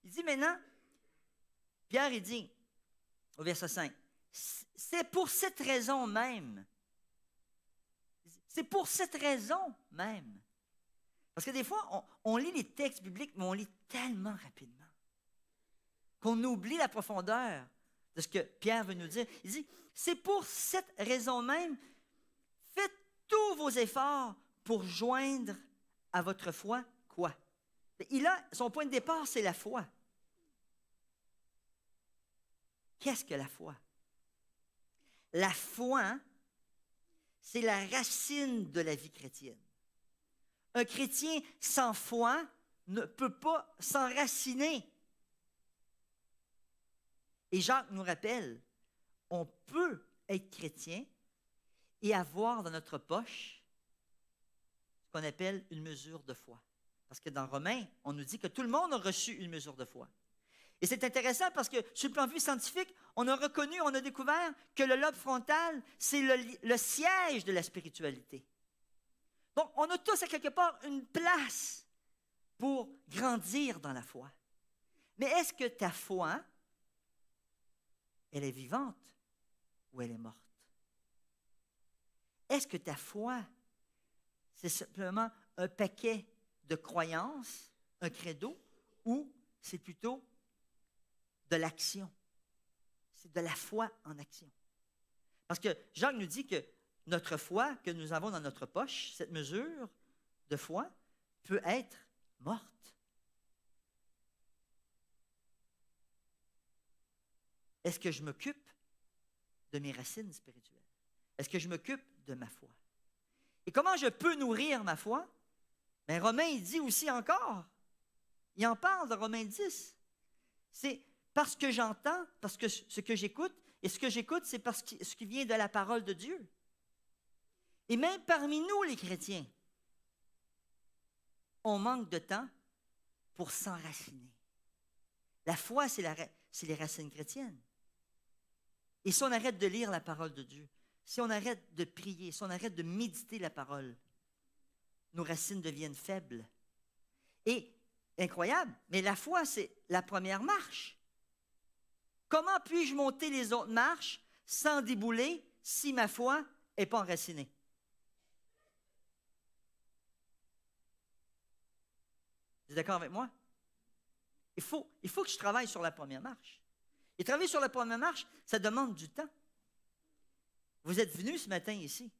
E: Il dit maintenant, Pierre, il dit, au verset 5, c'est pour cette raison même. C'est pour cette raison même. Parce que des fois, on lit les textes bibliques, mais on lit tellement rapidement qu'on oublie la profondeur de ce que Pierre veut nous dire. Il dit, c'est pour cette raison même, faites tous vos efforts pour joindre à votre foi quoi? Son point de départ, c'est la foi. Qu'est-ce que la foi? La foi, c'est la racine de la vie chrétienne. Un chrétien sans foi ne peut pas s'enraciner. Et Jacques nous rappelle, on peut être chrétien et avoir dans notre poche ce qu'on appelle une mesure de foi. Parce que dans Romains, on nous dit que tout le monde a reçu une mesure de foi. Et c'est intéressant parce que sur le plan de vue scientifique, on a reconnu, on a découvert que le lobe frontal, c'est le siège de la spiritualité. Donc, on a tous à quelque part une place pour grandir dans la foi. Mais est-ce que ta foi, elle est vivante ou elle est morte? Est-ce que ta foi, c'est simplement un paquet de croyances, un credo, ou c'est plutôt de l'action? C'est de la foi en action. Parce que Jacques nous dit que notre foi que nous avons dans notre poche, cette mesure de foi, peut être morte. Est-ce que je m'occupe de mes racines spirituelles? Est-ce que je m'occupe de ma foi? Et comment je peux nourrir ma foi? Mais Romains, il dit aussi encore, il en parle de Romains 10. C'est parce que j'entends, parce que ce que j'écoute, et ce que j'écoute, c'est parce que ce qui vient de la parole de Dieu. Et même parmi nous, les chrétiens, on manque de temps pour s'enraciner. La foi, c'est les racines chrétiennes. Et si on arrête de lire la parole de Dieu, si on arrête de prier, si on arrête de méditer la parole, nos racines deviennent faibles. Et, incroyable, mais la foi, c'est la première marche. Comment puis-je monter les autres marches sans débouler si ma foi n'est pas enracinée? Vous êtes d'accord avec moi? Il faut que je travaille sur la première marche. Et travailler sur la première marche, ça demande du temps. Vous êtes venus ce matin ici.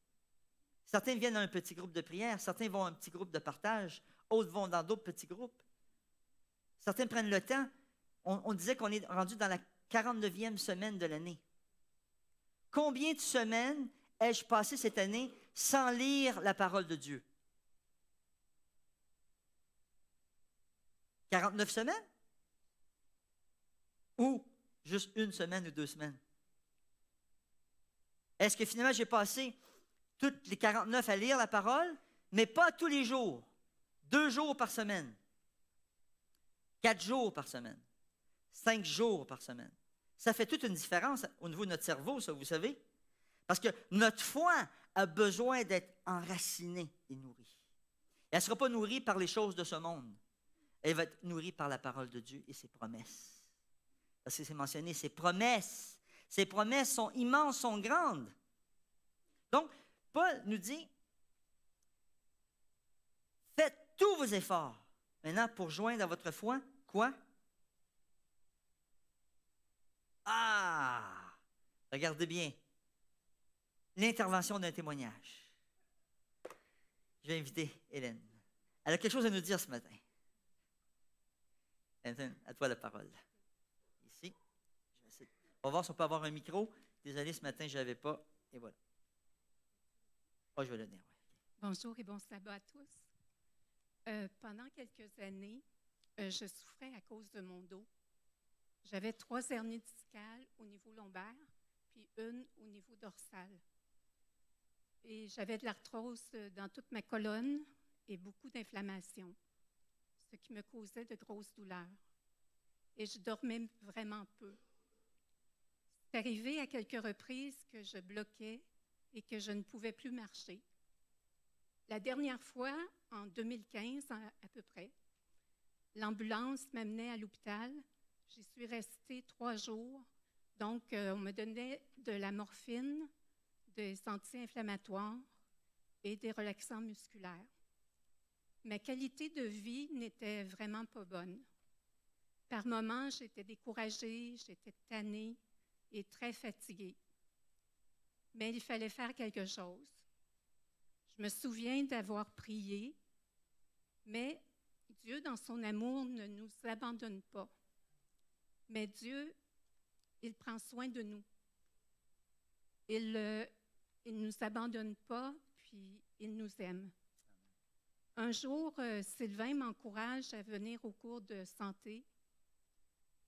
E: Certains viennent dans un petit groupe de prière, certains vont à un petit groupe de partage, autres vont dans d'autres petits groupes. Certains prennent le temps. On disait qu'on est rendu dans la 49e semaine de l'année. Combien de semaines ai-je passé cette année sans lire la parole de Dieu? 49 semaines? Ou juste 1 semaine ou 2 semaines? Est-ce que finalement j'ai passé toutes les 49 à lire la parole, mais pas tous les jours? 2 jours par semaine. 4 jours par semaine. 5 jours par semaine. Ça fait toute une différence au niveau de notre cerveau, ça, vous savez? Parce que notre foi a besoin d'être enracinée et nourrie. Elle ne sera pas nourrie par les choses de ce monde. Elle va être nourrie par la parole de Dieu et ses promesses. Parce que c'est mentionné, ses promesses. Ses promesses sont immenses, sont grandes. Donc, Paul nous dit, faites tous vos efforts. Maintenant, pour joindre à votre foi, quoi? Ah! Regardez bien. L'intervention d'un témoignage. Je vais inviter Hélène. Elle a quelque chose à nous dire ce matin. Hélène, à toi la parole. Ici. On va voir si on peut avoir un micro. Désolé, ce matin, je n'avais pas. Et voilà. Oh, je vais le donner. Ouais.
F: Bonjour et bon sabbat à tous. Pendant quelques années, je souffrais à cause de mon dos. J'avais 3 hernies discales au niveau lombaire, puis une au niveau dorsal. Et j'avais de l'arthrose dans toute ma colonne et beaucoup d'inflammation, ce qui me causait de grosses douleurs. Et je dormais vraiment peu. C'est arrivé à quelques reprises que je bloquais et que je ne pouvais plus marcher. La dernière fois, en 2015 à peu près, l'ambulance m'amenait à l'hôpital. J'y suis restée 3 jours. Donc, on me donnait de la morphine, des anti-inflammatoires et des relaxants musculaires. Ma qualité de vie n'était vraiment pas bonne. Par moments, j'étais découragée, j'étais tannée et très fatiguée. Mais il fallait faire quelque chose. Je me souviens d'avoir prié, mais Dieu, dans son amour, ne nous abandonne pas. Mais Dieu, il prend soin de nous. Il ne nous abandonne pas, puis il nous aime. Un jour, Sylvain m'encourage à venir au cours de santé.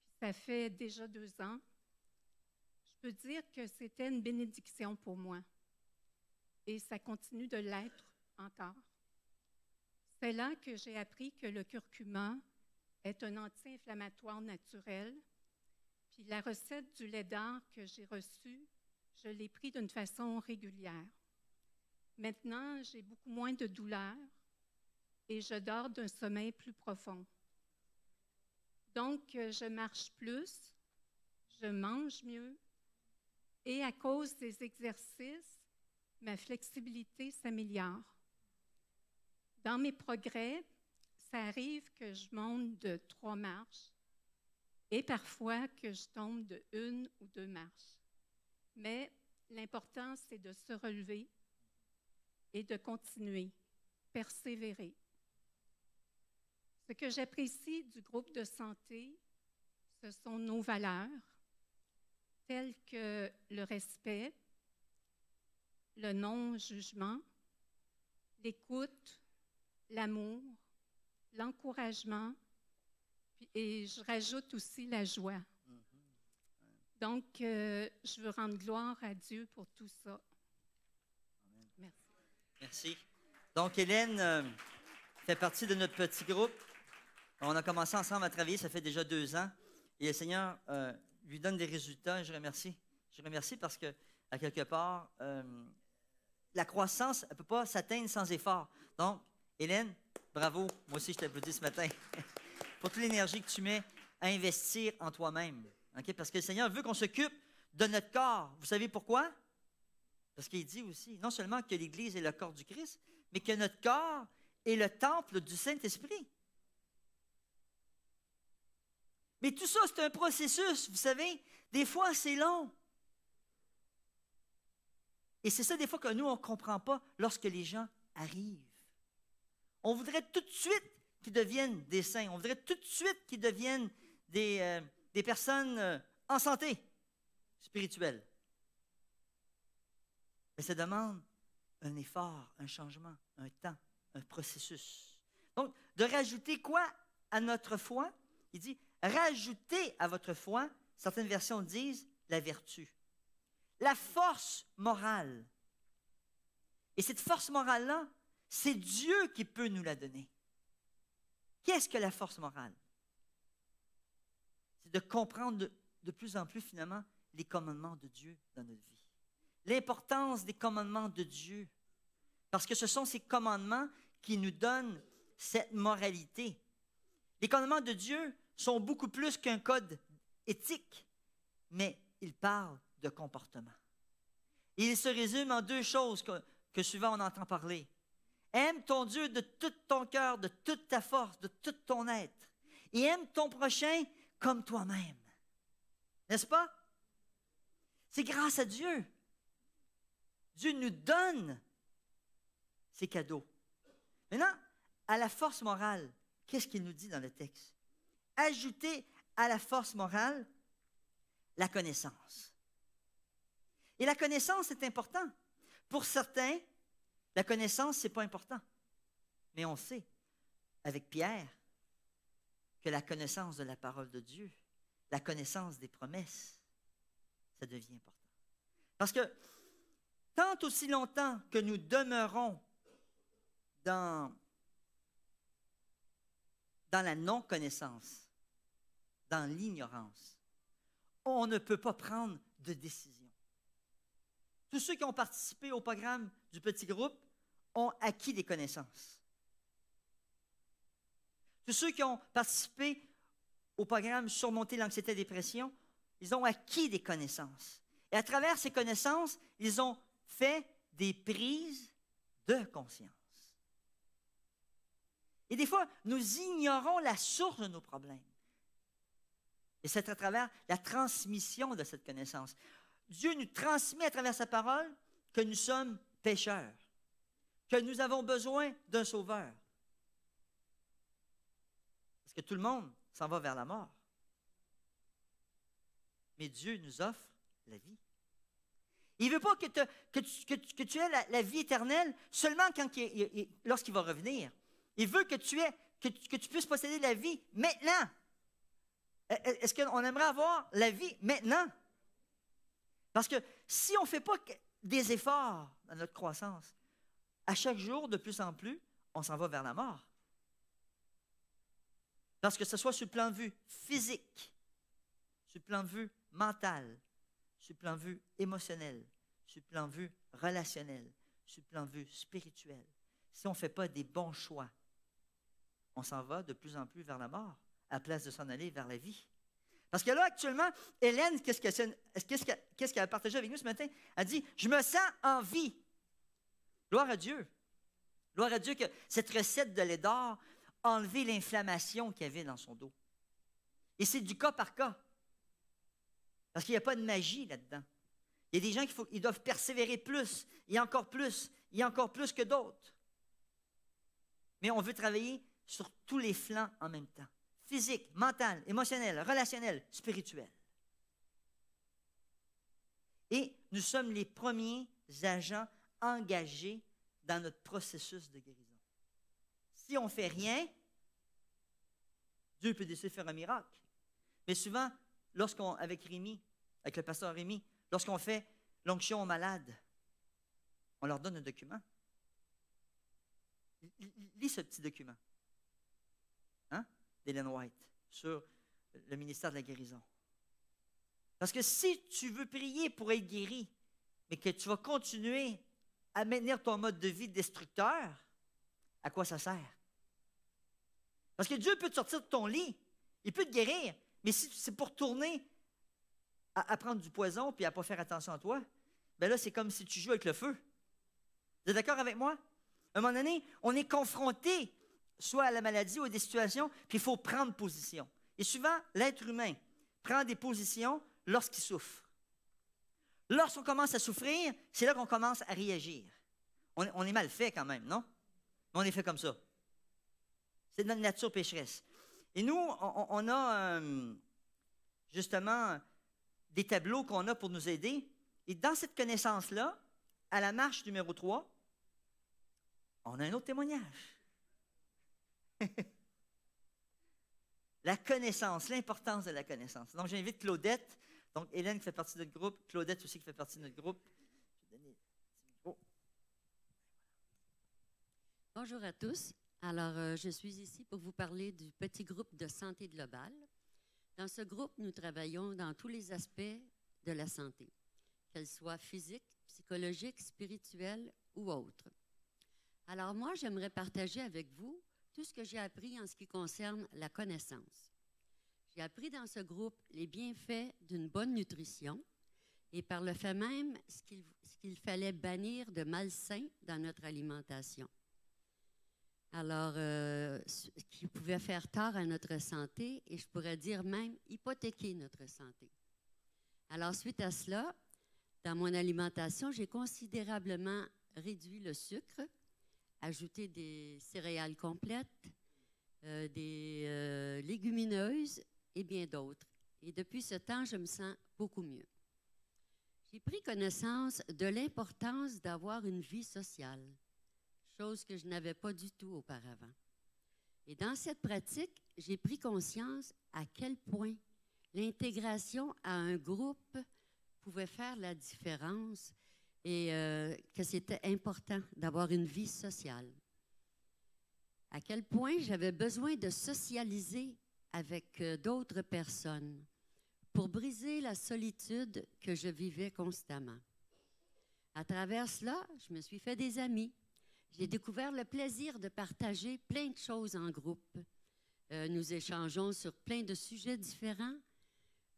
F: Puis ça fait déjà 2 ans. Je peux dire que c'était une bénédiction pour moi. Et ça continue de l'être encore. C'est là que j'ai appris que le curcuma est un anti-inflammatoire naturel. Puis la recette du lait d'or que j'ai reçue, je l'ai pris d'une façon régulière. Maintenant, j'ai beaucoup moins de douleurs et je dors d'un sommeil plus profond. Donc, je marche plus, je mange mieux et à cause des exercices, ma flexibilité s'améliore. Dans mes progrès, ça arrive que je monte de 3 marches et parfois que je tombe de 1 ou 2 marches. Mais l'important, c'est de se relever et de continuer, persévérer. Ce que j'apprécie du groupe de santé, ce sont nos valeurs, telles que le respect, le non-jugement, l'écoute, l'amour, l'encouragement, et je rajoute aussi la joie. Donc, je veux rendre gloire à Dieu pour tout ça. Merci.
E: Merci. Donc, Hélène fait partie de notre petit groupe. On a commencé ensemble à travailler, ça fait déjà 2 ans. Et le Seigneur lui donne des résultats. Et je remercie. Je remercie parce que, à quelque part, la croissance, elle ne peut pas s'atteindre sans effort. Donc, Hélène, bravo. Moi aussi, je t'applaudis ce matin pour toute l'énergie que tu mets à investir en toi-même. Okay? Parce que le Seigneur veut qu'on s'occupe de notre corps. Vous savez pourquoi? Parce qu'il dit aussi, non seulement que l'Église est le corps du Christ, mais que notre corps est le temple du Saint-Esprit. Mais tout ça, c'est un processus, vous savez. Des fois, c'est long. Et c'est ça, des fois, que nous, on ne comprend pas lorsque les gens arrivent. On voudrait tout de suite qu'ils deviennent des saints. On voudrait tout de suite qu'ils deviennent des personnes en santé spirituelle. Mais ça demande un effort, un changement, un temps, un processus. Donc, de rajouter quoi à notre foi? Il dit, rajoutez à votre foi, certaines versions disent, la vertu. La force morale. Et cette force morale-là, c'est Dieu qui peut nous la donner. Qu'est-ce que la force morale? C'est de comprendre de plus en plus, finalement, les commandements de Dieu dans notre vie. L'importance des commandements de Dieu. Parce que ce sont ces commandements qui nous donnent cette moralité. Les commandements de Dieu sont beaucoup plus qu'un code éthique, mais ils parlent de comportement. Et ils se résument en 2 choses que souvent on entend parler. Aime ton Dieu de tout ton cœur, de toute ta force, de tout ton être. Et aime ton prochain comme toi-même. N'est-ce pas? C'est grâce à Dieu. Dieu nous donne ces cadeaux. Maintenant, à la force morale, qu'est-ce qu'il nous dit dans le texte? Ajoutez à la force morale la connaissance. Et la connaissance est important. Pour certains, la connaissance, ce n'est pas important. Mais on sait, avec Pierre, que la connaissance de la parole de Dieu, la connaissance des promesses, ça devient important. Parce que tant aussi longtemps que nous demeurons dans la non-connaissance, dans l'ignorance, on ne peut pas prendre de décision. Tous ceux qui ont participé au programme du petit groupe ont acquis des connaissances. Tous ceux qui ont participé au programme Surmonter l'anxiété et la dépression, ils ont acquis des connaissances. Et à travers ces connaissances, ils ont fait des prises de conscience. Et des fois, nous ignorons la source de nos problèmes. Et c'est à travers la transmission de cette connaissance. Dieu nous transmet à travers sa parole que nous sommes pécheurs, que nous avons besoin d'un sauveur. Parce que tout le monde s'en va vers la mort. Mais Dieu nous offre la vie. Il ne veut pas que tu aies la vie éternelle seulement lorsqu'il va revenir. Il veut que tu puisses posséder la vie maintenant. Est-ce qu'on aimerait avoir la vie maintenant? Parce que si on ne fait pas des efforts dans notre croissance, à chaque jour, de plus en plus, on s'en va vers la mort. Parce que ce soit sur le plan de vue physique, sur le plan de vue mental, sur le plan de vue émotionnel, sur le plan de vue relationnel, sur le plan de vue spirituel. Si on ne fait pas des bons choix, on s'en va de plus en plus vers la mort, à la place de s'en aller vers la vie. Parce que là, actuellement, Hélène, qu'est-ce qu'elle a partagé avec nous ce matin? Elle dit, je me sens en vie. Gloire à Dieu. Gloire à Dieu que cette recette de lait d'or a enlevé l'inflammation qu'il y avait dans son dos. Et c'est du cas par cas. Parce qu'il n'y a pas de magie là-dedans. Il y a des gens qui doivent persévérer plus, et encore plus, et encore plus que d'autres. Mais on veut travailler sur tous les flancs en même temps. Physique, mental, émotionnel, relationnel, spirituel. Et nous sommes les premiers agents engagés dans notre processus de guérison. si on ne fait rien, Dieu peut décider de faire un miracle. Mais souvent, avec Rémi, avec le pasteur Rémi, lorsqu'on fait l'onction aux malades, on leur donne un document. Lis ce petit document, hein, d'Ellen White, sur le ministère de la guérison. Parce que si tu veux prier pour être guéri, mais que tu vas continuer à maintenir ton mode de vie destructeur, à quoi ça sert? Parce que Dieu peut te sortir de ton lit, il peut te guérir, mais si c'est pour tourner à prendre du poison puis à ne pas faire attention à toi, bien là, c'est comme si tu joues avec le feu. Vous êtes d'accord avec moi? À un moment donné, on est confronté soit à la maladie ou à des situations, puis il faut prendre position. Et souvent, l'être humain prend des positions lorsqu'il souffre. Lorsqu'on commence à souffrir, c'est là qu'on commence à réagir. On est mal fait quand même, non? Mais on est fait comme ça. C'est notre nature pécheresse. Et nous, on a justement des tableaux qu'on a pour nous aider. Et dans cette connaissance-là, à la marche numéro 3, on a un autre témoignage. La connaissance, l'importance de la connaissance. Donc, j'invite Claudette, donc Hélène qui fait partie de notre groupe, Claudette aussi qui fait partie de notre groupe. Je vais donner le micro.
G: Bonjour à tous. Alors, je suis ici pour vous parler du petit groupe de santé globale. Dans ce groupe, nous travaillons dans tous les aspects de la santé, qu'elle soit physique, psychologique, spirituelle ou autre. Alors moi, j'aimerais partager avec vous tout ce que j'ai appris en ce qui concerne la connaissance. J'ai appris dans ce groupe les bienfaits d'une bonne nutrition et par le fait même ce qu'il fallait bannir de malsain dans notre alimentation. Alors, qui pouvait faire tort à notre santé et je pourrais dire même hypothéquer notre santé. Alors, suite à cela, dans mon alimentation, j'ai considérablement réduit le sucre, ajouté des céréales complètes, des légumineuses et bien d'autres. Et depuis ce temps, je me sens beaucoup mieux. J'ai pris connaissance de l'importance d'avoir une vie sociale, chose que je n'avais pas du tout auparavant. Et dans cette pratique, j'ai pris conscience à quel point l'intégration à un groupe pouvait faire la différence et que c'était important d'avoir une vie sociale. À quel point j'avais besoin de socialiser avec d'autres personnes pour briser la solitude que je vivais constamment. À travers cela, je me suis fait des amis. J'ai découvert le plaisir de partager plein de choses en groupe. Nous échangeons sur plein de sujets différents.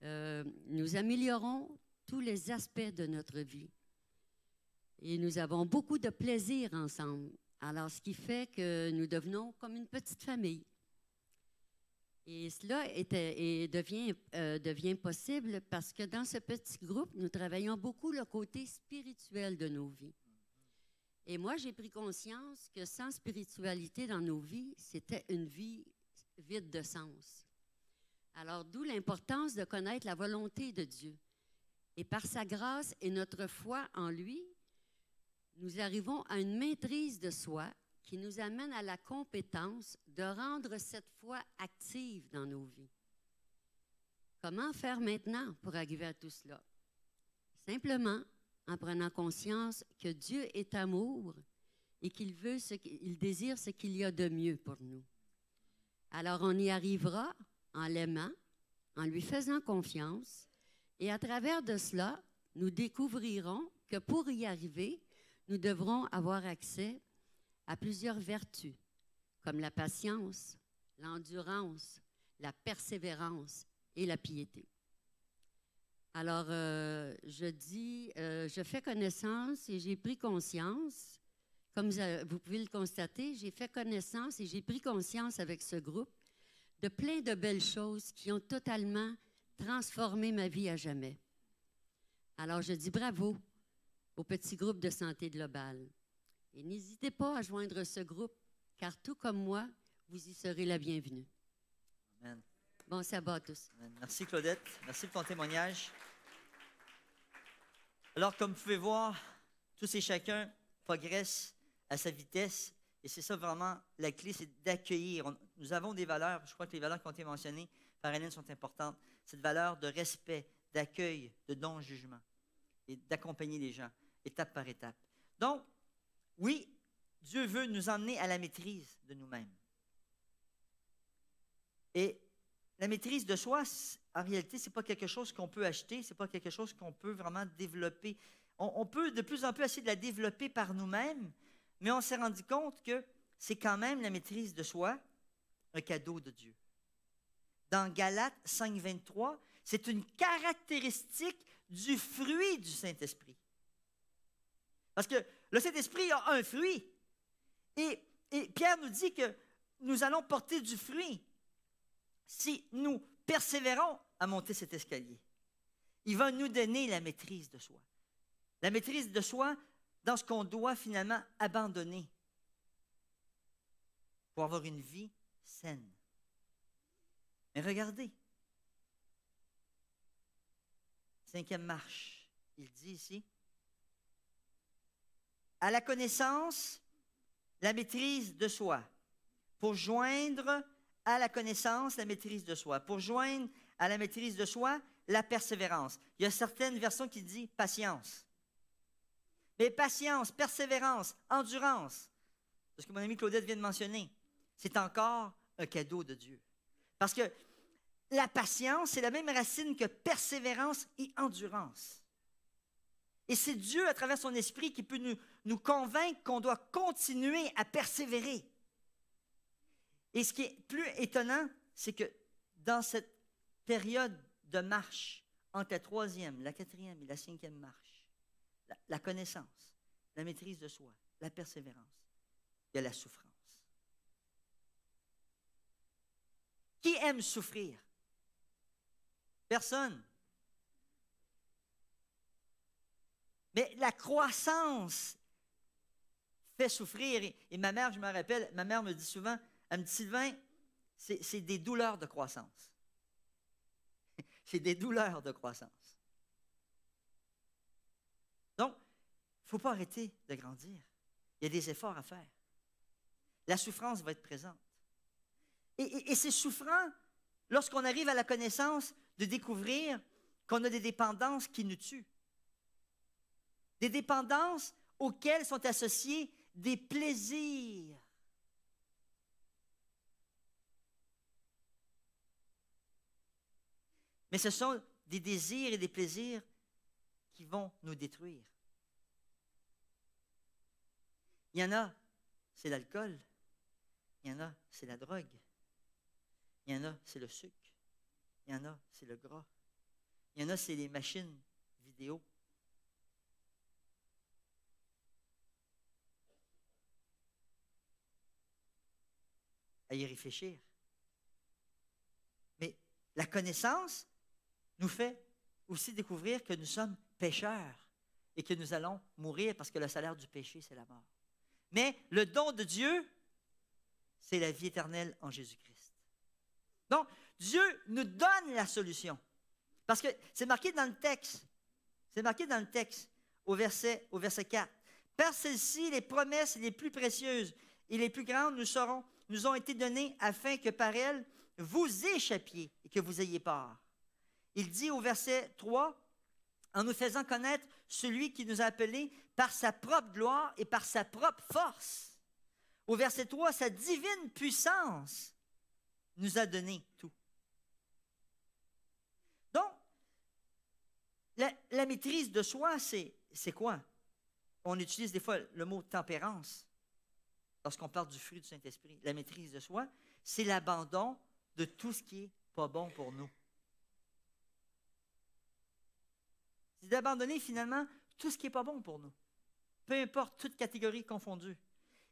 G: Nous améliorons tous les aspects de notre vie. Et nous avons beaucoup de plaisir ensemble. Alors, ce qui fait que nous devenons comme une petite famille. Et cela devient possible parce que dans ce petit groupe, nous travaillons beaucoup le côté spirituel de nos vies. Et moi, j'ai pris conscience que sans spiritualité dans nos vies, c'était une vie vide de sens. Alors, d'où l'importance de connaître la volonté de Dieu. Et par sa grâce et notre foi en lui, nous arrivons à une maîtrise de soi qui nous amène à la compétence de rendre cette foi active dans nos vies. Comment faire maintenant pour arriver à tout cela? Simplement en prenant conscience que Dieu est amour et qu'il désire ce qu'il y a de mieux pour nous. Alors on y arrivera en l'aimant, en lui faisant confiance, et à travers de cela, nous découvrirons que pour y arriver, nous devrons avoir accès à plusieurs vertus, comme la patience, l'endurance, la persévérance et la piété. Alors, je fais connaissance et j'ai pris conscience, comme vous pouvez le constater, j'ai fait connaissance et j'ai pris conscience avec ce groupe de plein de belles choses qui ont totalement transformé ma vie à jamais. Alors, je dis bravo au petit groupe de santé globale. Et n'hésitez pas à joindre ce groupe, car tout comme moi, vous y serez la bienvenue.
E: Amen.
G: Bon sabbat à tous.
E: Amen. Merci Claudette, merci pour ton témoignage. Alors, comme vous pouvez voir, tous et chacun progressent à sa vitesse Et c'est ça vraiment, la clé, c'est d'accueillir. Nous avons des valeurs, je crois que les valeurs qui ont été mentionnées par Hélène sont importantes. Cette valeur de respect, d'accueil, de non-jugement et d'accompagner les gens, étape par étape. Donc, oui, Dieu veut nous emmener à la maîtrise de nous-mêmes. Et la maîtrise de soi, en réalité, ce n'est pas quelque chose qu'on peut acheter, ce n'est pas quelque chose qu'on peut vraiment développer. On peut de plus en plus essayer de la développer par nous-mêmes, mais on s'est rendu compte que c'est quand même la maîtrise de soi, un cadeau de Dieu. Dans Galates 5, 23, c'est une caractéristique du fruit du Saint-Esprit. Parce que le Saint-Esprit a un fruit. Et Pierre nous dit que nous allons porter du fruit si nous persévérons à monter cet escalier. Il va nous donner la maîtrise de soi. La maîtrise de soi dans ce qu'on doit finalement abandonner pour avoir une vie saine. Mais regardez, 5e marche, il dit ici, à la connaissance, la maîtrise de soi, pour joindre à la connaissance, la maîtrise de soi, pour joindre à la maîtrise de soi, la persévérance. Il y a certaines versions qui disent patience. Mais patience, persévérance, endurance, c'est ce que mon amie Claudette vient de mentionner, c'est encore un cadeau de Dieu. Parce que la patience, c'est la même racine que persévérance et endurance. Et c'est Dieu, à travers son esprit, qui peut nous convaincre qu'on doit continuer à persévérer. Et ce qui est plus étonnant, c'est que dans cette période de marche, entre la 3e, la 4e et la 5e marche, la connaissance, la maîtrise de soi, la persévérance, il y a la souffrance. Qui aime souffrir? Personne. Mais la croissance fait souffrir. Et ma mère, je me rappelle, ma mère me dit souvent, elle me dit, Sylvain, c'est des douleurs de croissance. C'est des douleurs de croissance. Donc, il ne faut pas arrêter de grandir. Il y a des efforts à faire. La souffrance va être présente. Et c'est souffrant, lorsqu'on arrive à la connaissance, de découvrir qu'on a des dépendances qui nous tuent. Des dépendances auxquelles sont associés des plaisirs. Mais ce sont des désirs et des plaisirs qui vont nous détruire. Il y en a, c'est l'alcool. Il y en a, c'est la drogue. Il y en a, c'est le sucre. Il y en a, c'est le gras. Il y en a, c'est les machines vidéo. À y réfléchir. Mais la connaissance nous fait aussi découvrir que nous sommes pécheurs et que nous allons mourir parce que le salaire du péché, c'est la mort. Mais le don de Dieu, c'est la vie éternelle en Jésus-Christ. Donc, Dieu nous donne la solution. Parce que c'est marqué dans le texte. C'est marqué dans le texte, au verset 4. Par celles-ci, les promesses les plus précieuses et les plus grandes nous ont été données afin que par elles, vous échappiez et que vous ayez part. Il dit au verset 3, en nous faisant connaître celui qui nous a appelés par sa propre gloire et par sa propre force. Au verset 3, sa divine puissance nous a donné tout. Donc, la maîtrise de soi, c'est quoi? On utilise des fois le mot tempérance lorsqu'on parle du fruit du Saint-Esprit. La maîtrise de soi, c'est l'abandon de tout ce qui n'est pas bon pour nous. C'est d'abandonner finalement tout ce qui n'est pas bon pour nous. Peu importe, toute catégorie confondue.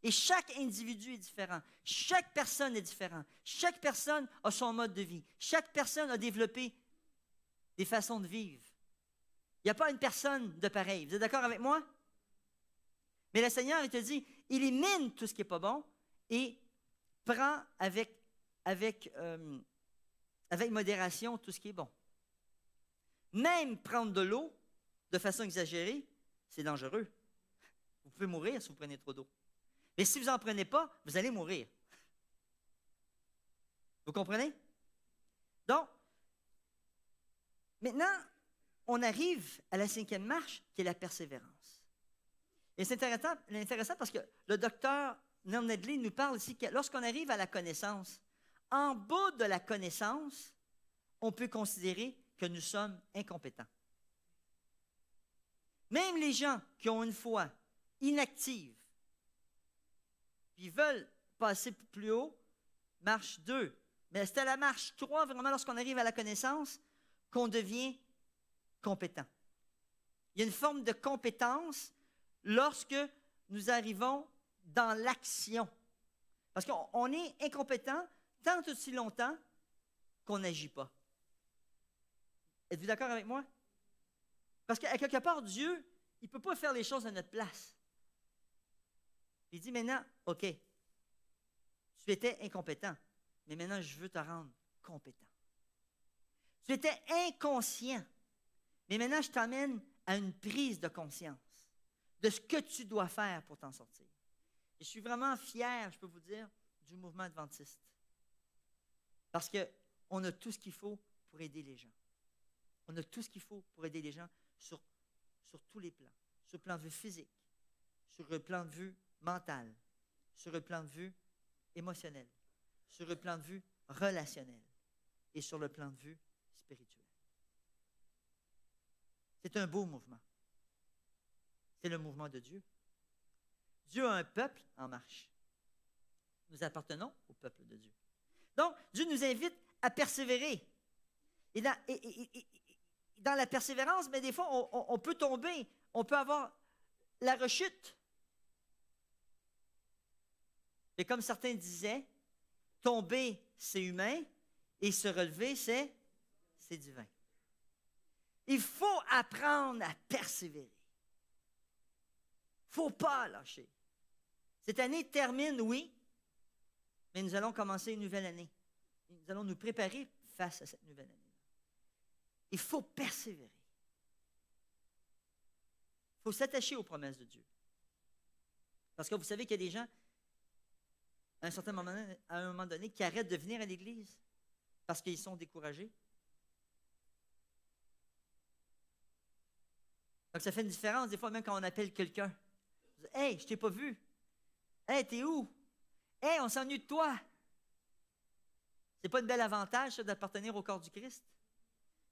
E: Et chaque individu est différent. Chaque personne est différente. Chaque personne a son mode de vie. Chaque personne a développé des façons de vivre. Il n'y a pas une personne de pareil. Vous êtes d'accord avec moi? Mais le Seigneur, il te dit, élimine tout ce qui n'est pas bon et prends avec modération tout ce qui est bon. Même prendre de l'eau de façon exagérée, c'est dangereux. Vous pouvez mourir si vous prenez trop d'eau. Mais si vous n'en prenez pas, vous allez mourir. Vous comprenez? Donc, maintenant, on arrive à la 5e marche, qui est la persévérance. Et c'est intéressant parce que le docteur Neil Nedley nous parle ici que lorsqu'on arrive à la connaissance, en bas de la connaissance, on peut considérer que nous sommes incompétents. Même les gens qui ont une foi inactive, puis veulent passer plus haut, marche 2. Mais c'est à la marche 3, vraiment, lorsqu'on arrive à la connaissance, qu'on devient compétent. Il y a une forme de compétence lorsque nous arrivons dans l'action. Parce qu'on est incompétent tant aussi longtemps qu'on n'agit pas. Êtes-vous d'accord avec moi? Parce qu'à quelque part, Dieu, il ne peut pas faire les choses à notre place. Il dit maintenant, OK, tu étais incompétent, mais maintenant je veux te rendre compétent. Tu étais inconscient, mais maintenant je t'amène à une prise de conscience de ce que tu dois faire pour t'en sortir. Et je suis vraiment fier, je peux vous dire, du mouvement adventiste. Parce qu'on a tout ce qu'il faut pour aider les gens. On a tout ce qu'il faut pour aider les gens sur tous les plans. Sur le plan de vue physique, sur le plan de vue mental, sur le plan de vue émotionnel, sur le plan de vue relationnel et sur le plan de vue spirituel. C'est un beau mouvement. C'est le mouvement de Dieu. Dieu a un peuple en marche. Nous appartenons au peuple de Dieu. Donc, Dieu nous invite à persévérer. Et dans la persévérance, mais des fois, on peut tomber, on peut avoir la rechute. Et comme certains disaient, tomber, c'est humain, et se relever, c'est divin. Il faut apprendre à persévérer. Il ne faut pas lâcher. Cette année termine, oui, mais nous allons commencer une nouvelle année. Nous allons nous préparer face à cette nouvelle année. Il faut persévérer. Il faut s'attacher aux promesses de Dieu. Parce que vous savez qu'il y a des gens, à un moment donné, qui arrêtent de venir à l'Église parce qu'ils sont découragés. Donc, ça fait une différence, des fois, même quand on appelle quelqu'un. « Hey, je ne t'ai pas vu. Hey, t'es où? Hey, on s'ennuie de toi. » C'est pas un bel avantage, ça, d'appartenir au corps du Christ?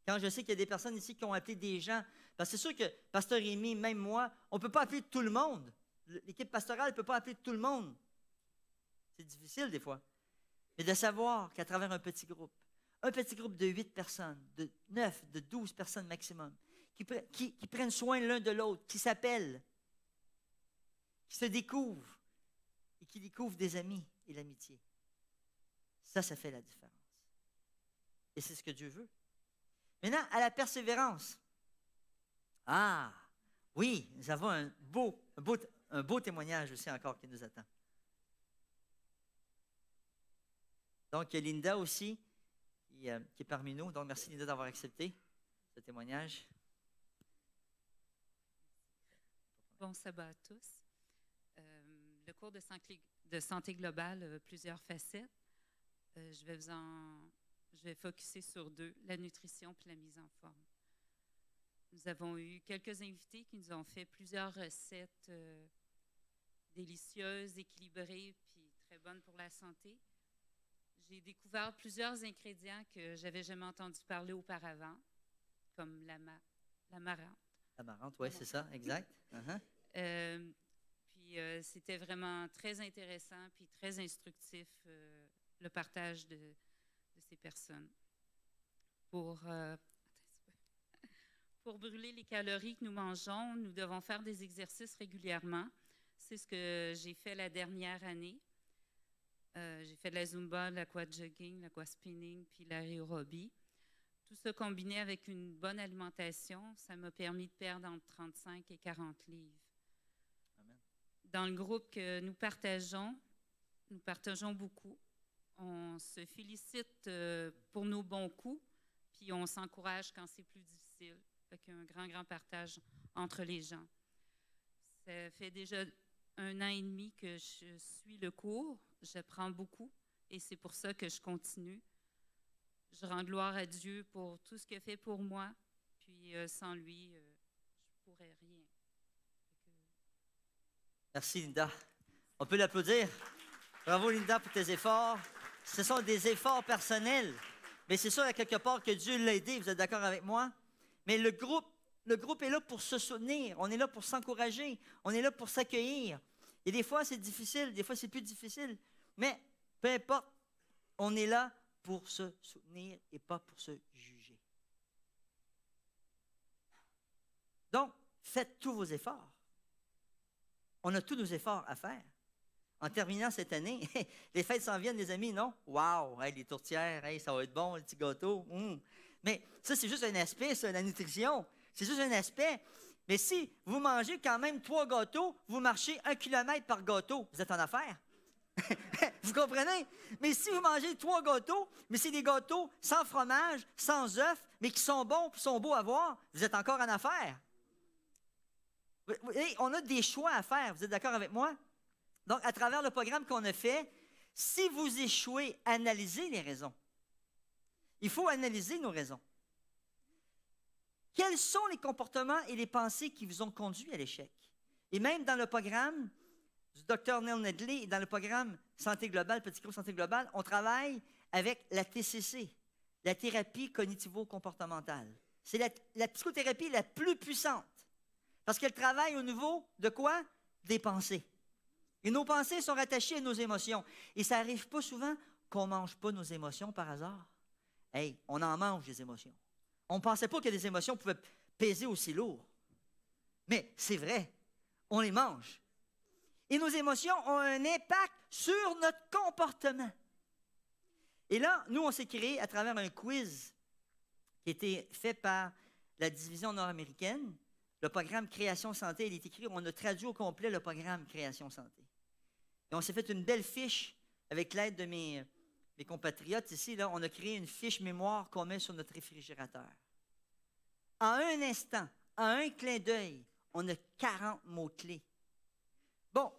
E: Quand je sais qu'il y a des personnes ici qui ont appelé des gens, parce que c'est sûr que Pasteur Rémi, même moi, on ne peut pas appeler tout le monde. L'équipe pastorale ne peut pas appeler tout le monde. C'est difficile des fois. Mais de savoir qu'à travers un petit groupe de 8 personnes, de 9, de 12 personnes maximum, qui prennent soin l'un de l'autre, qui s'appellent, qui se découvrent et qui découvrent des amis et l'amitié. Ça fait la différence. Et c'est ce que Dieu veut. Maintenant, à la persévérance. Ah, oui, nous avons un beau témoignage aussi encore qui nous attend. Donc, il y a Linda aussi qui est parmi nous. Donc, merci Linda d'avoir accepté ce témoignage.
H: Bon sabbat à tous. Le cours de santé globale a plusieurs facettes. Je vais focusser sur 2, la nutrition et la mise en forme. Nous avons eu quelques invités qui nous ont fait plusieurs recettes délicieuses, équilibrées puis très bonnes pour la santé. J'ai découvert plusieurs ingrédients que je n'avais jamais entendu parler auparavant, comme l'amarante.
E: L'amarante, oui, c'est ça, exact.
H: Puis c'était vraiment très intéressant puis très instructif, le partage de ces personnes. Pour brûler les calories que nous mangeons, nous devons faire des exercices régulièrement. C'est ce que j'ai fait la dernière année. J'ai fait de la Zumba, de l'aquajogging, l'aquaspinning, puis l'aérobie. Tout ça combiné avec une bonne alimentation, ça m'a permis de perdre entre 35 et 40 livres.
E: Amen.
H: Dans le groupe que nous partageons beaucoup. On se félicite pour nos bons coups, puis on s'encourage quand c'est plus difficile. Fait qu'il y a un grand partage entre les gens. Ça fait déjà 1 an et demi que je suis le cours. J'apprends beaucoup et c'est pour ça que je continue. Je rends gloire à Dieu pour tout ce qu'il a fait pour moi. Puis sans lui, je ne pourrais rien.
E: Merci, Linda. On peut l'applaudir. Bravo, Linda, pour tes efforts. Ce sont des efforts personnels. Mais c'est sûr, à quelque part, que Dieu l'a aidé. Vous êtes d'accord avec moi? Mais le groupe est là pour se soutenir. On est là pour s'encourager. On est là pour s'accueillir. Et des fois, c'est difficile. Des fois, c'est plus difficile. Mais peu importe, on est là pour se soutenir et pas pour se juger. Donc, faites tous vos efforts. On a tous nos efforts à faire. En terminant cette année, les fêtes s'en viennent, les amis, non? Wow! Hey, les tourtières, hey, ça va être bon, le petit gâteau. Mais ça, c'est juste un aspect, ça, la nutrition. C'est juste un aspect. Mais si vous mangez quand même 3 gâteaux, vous marchez 1 kilomètre par gâteau, vous êtes en affaires. Vous comprenez? Mais si vous mangez 3 gâteaux, mais c'est des gâteaux sans fromage, sans œufs, mais qui sont bons et sont beaux à voir, vous êtes encore en affaires. On a des choix à faire, vous êtes d'accord avec moi? Donc, à travers le programme qu'on a fait, si vous échouez, analysez les raisons. Il faut analyser nos raisons. Quels sont les comportements et les pensées qui vous ont conduit à l'échec? Et même dans le programme du Dr. Neil Nedley et dans le programme Santé Globale, Petit Groupe Santé Globale, on travaille avec la TCC, la thérapie cognitivo-comportementale. C'est la psychothérapie la plus puissante parce qu'elle travaille au niveau de quoi? Des pensées. Et nos pensées sont rattachées à nos émotions. Et ça n'arrive pas souvent qu'on ne mange pas nos émotions par hasard. Hey, on en mange des émotions. On ne pensait pas que des émotions pouvaient peser aussi lourd. Mais c'est vrai, on les mange. Et nos émotions ont un impact sur notre comportement. Et là, nous, on s'est créé à travers un quiz qui a été fait par la division nord-américaine. Le programme Création Santé, il est écrit, on a traduit au complet le programme Création Santé. Et on s'est fait une belle fiche avec l'aide de mes compatriotes ici. Là, on a créé une fiche mémoire qu'on met sur notre réfrigérateur. En un instant, en un clin d'œil, on a 40 mots-clés. Bon,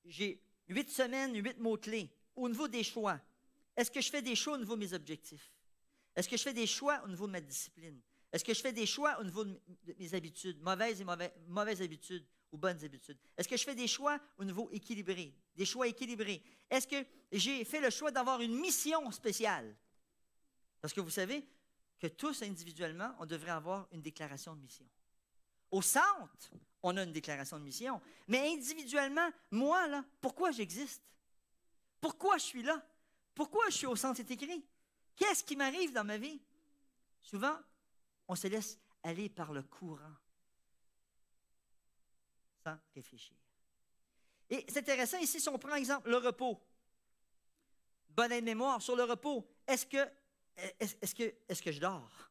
E: j'ai 8 semaines, 8 mots-clés. Au niveau des choix, est-ce que je fais des choix au niveau de mes objectifs? Est-ce que je fais des choix au niveau de ma discipline? Est-ce que je fais des choix au niveau de mes habitudes, mauvaises habitudes ou bonnes habitudes? Est-ce que je fais des choix au niveau équilibré, des choix équilibrés? Est-ce que j'ai fait le choix d'avoir une mission spéciale? Parce que vous savez que tous individuellement, on devrait avoir une déclaration de mission. Au centre, on a une déclaration de mission. Mais individuellement, moi, là, pourquoi j'existe? Pourquoi je suis là? Pourquoi je suis au centre? C'est écrit. Qu'est-ce qui m'arrive dans ma vie? Souvent, on se laisse aller par le courant sans réfléchir. Et c'est intéressant ici, si on prend exemple le repos. Bonne aide-mémoire sur le repos. Est-ce que je dors?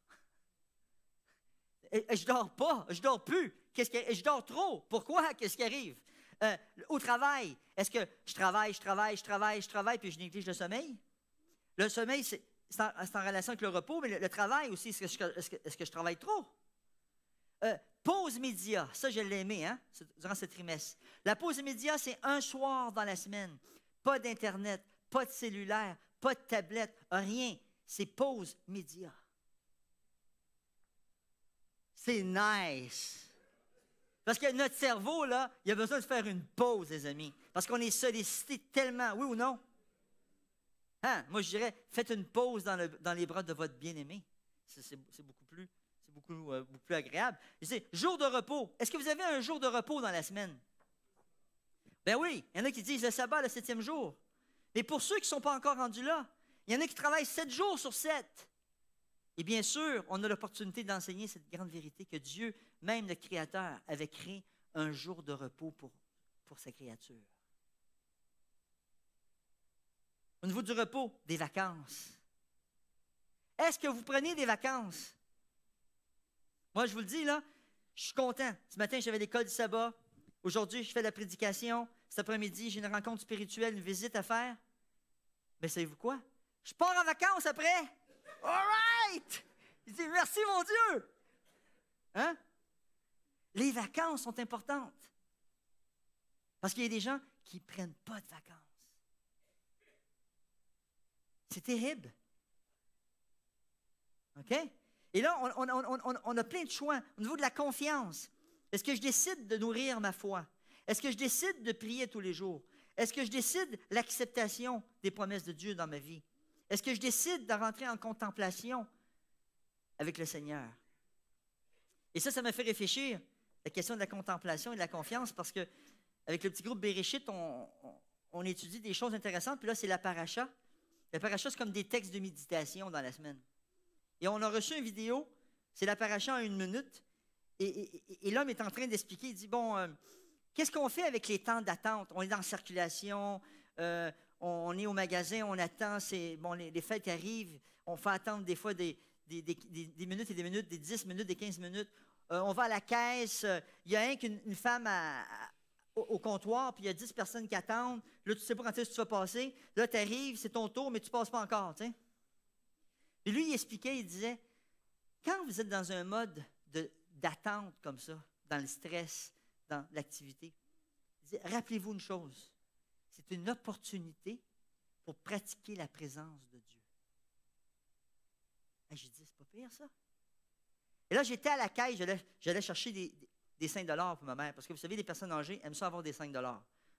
E: Je dors pas, je dors plus. Je dors trop. Pourquoi? Qu'est-ce qui arrive? Au travail, est-ce que je travaille, puis je néglige le sommeil? Le sommeil, c'est en relation avec le repos, mais le travail aussi, est-ce que je travaille trop? Pause média, ça je l'ai aimé, hein, durant ce trimestre. La pause média, c'est un soir dans la semaine. Pas d'Internet, pas de cellulaire, pas de tablette, rien. C'est pause média. C'est nice. Parce que notre cerveau, là, il a besoin de faire une pause, les amis. Parce qu'on est sollicité tellement, oui ou non? Hein? Moi, je dirais, faites une pause dans les bras de votre bien-aimé. C'est beaucoup plus agréable. C'est jour de repos. Est-ce que vous avez un jour de repos dans la semaine? Ben oui, il y en a qui disent le sabbat, le 7e jour. Mais pour ceux qui ne sont pas encore rendus là, il y en a qui travaillent 7 jours sur 7. Et bien sûr, on a l'opportunité d'enseigner cette grande vérité que Dieu, même le Créateur, avait créé un jour de repos pour sa créature. Au niveau du repos, des vacances. Est-ce que vous prenez des vacances? Moi, je vous le dis, là, je suis content. Ce matin, j'avais l'école du sabbat. Aujourd'hui, je fais la prédication. Cet après-midi, j'ai une rencontre spirituelle, une visite à faire. Mais savez-vous quoi? Je pars en vacances après. All right! Il dit, merci, mon Dieu! Hein? Les vacances sont importantes. Parce qu'il y a des gens qui ne prennent pas de vacances. C'est terrible. OK? Et là, on a plein de choix au niveau de la confiance. Est-ce que je décide de nourrir ma foi? Est-ce que je décide de prier tous les jours? Est-ce que je décide l'acceptation des promesses de Dieu dans ma vie? Est-ce que je décide de rentrer en contemplation avec le Seigneur? Et ça m'a fait réfléchir, la question de la contemplation et de la confiance, parce qu'avec le petit groupe Bereshit, on étudie des choses intéressantes, puis là, c'est la paracha. La paracha, c'est comme des textes de méditation dans la semaine. Et on a reçu une vidéo, c'est la paracha en 1 minute, et l'homme est en train d'expliquer, il dit, bon, qu'est-ce qu'on fait avec les temps d'attente? On est dans la circulation, on est au magasin, on attend, les fêtes arrivent, on fait attendre des fois des minutes et des minutes, des 10 minutes, des 15 minutes. On va à la caisse, il y a une femme au comptoir, puis il y a 10 personnes qui attendent. Là, tu ne sais pas quand est-ce que tu vas passer. Là, tu arrives, c'est ton tour, mais tu ne passes pas encore. T'sais. Et lui, il expliquait, il disait, quand vous êtes dans un mode d'attente comme ça, dans le stress, dans l'activité, il disait, rappelez-vous une chose, c'est une opportunité pour pratiquer la présence de Dieu. J'ai dit, c'est pas pire ça. Et là, j'étais à la caisse, j'allais chercher des 5 $ pour ma mère. Parce que vous savez, les personnes âgées aiment ça avoir des 5 $.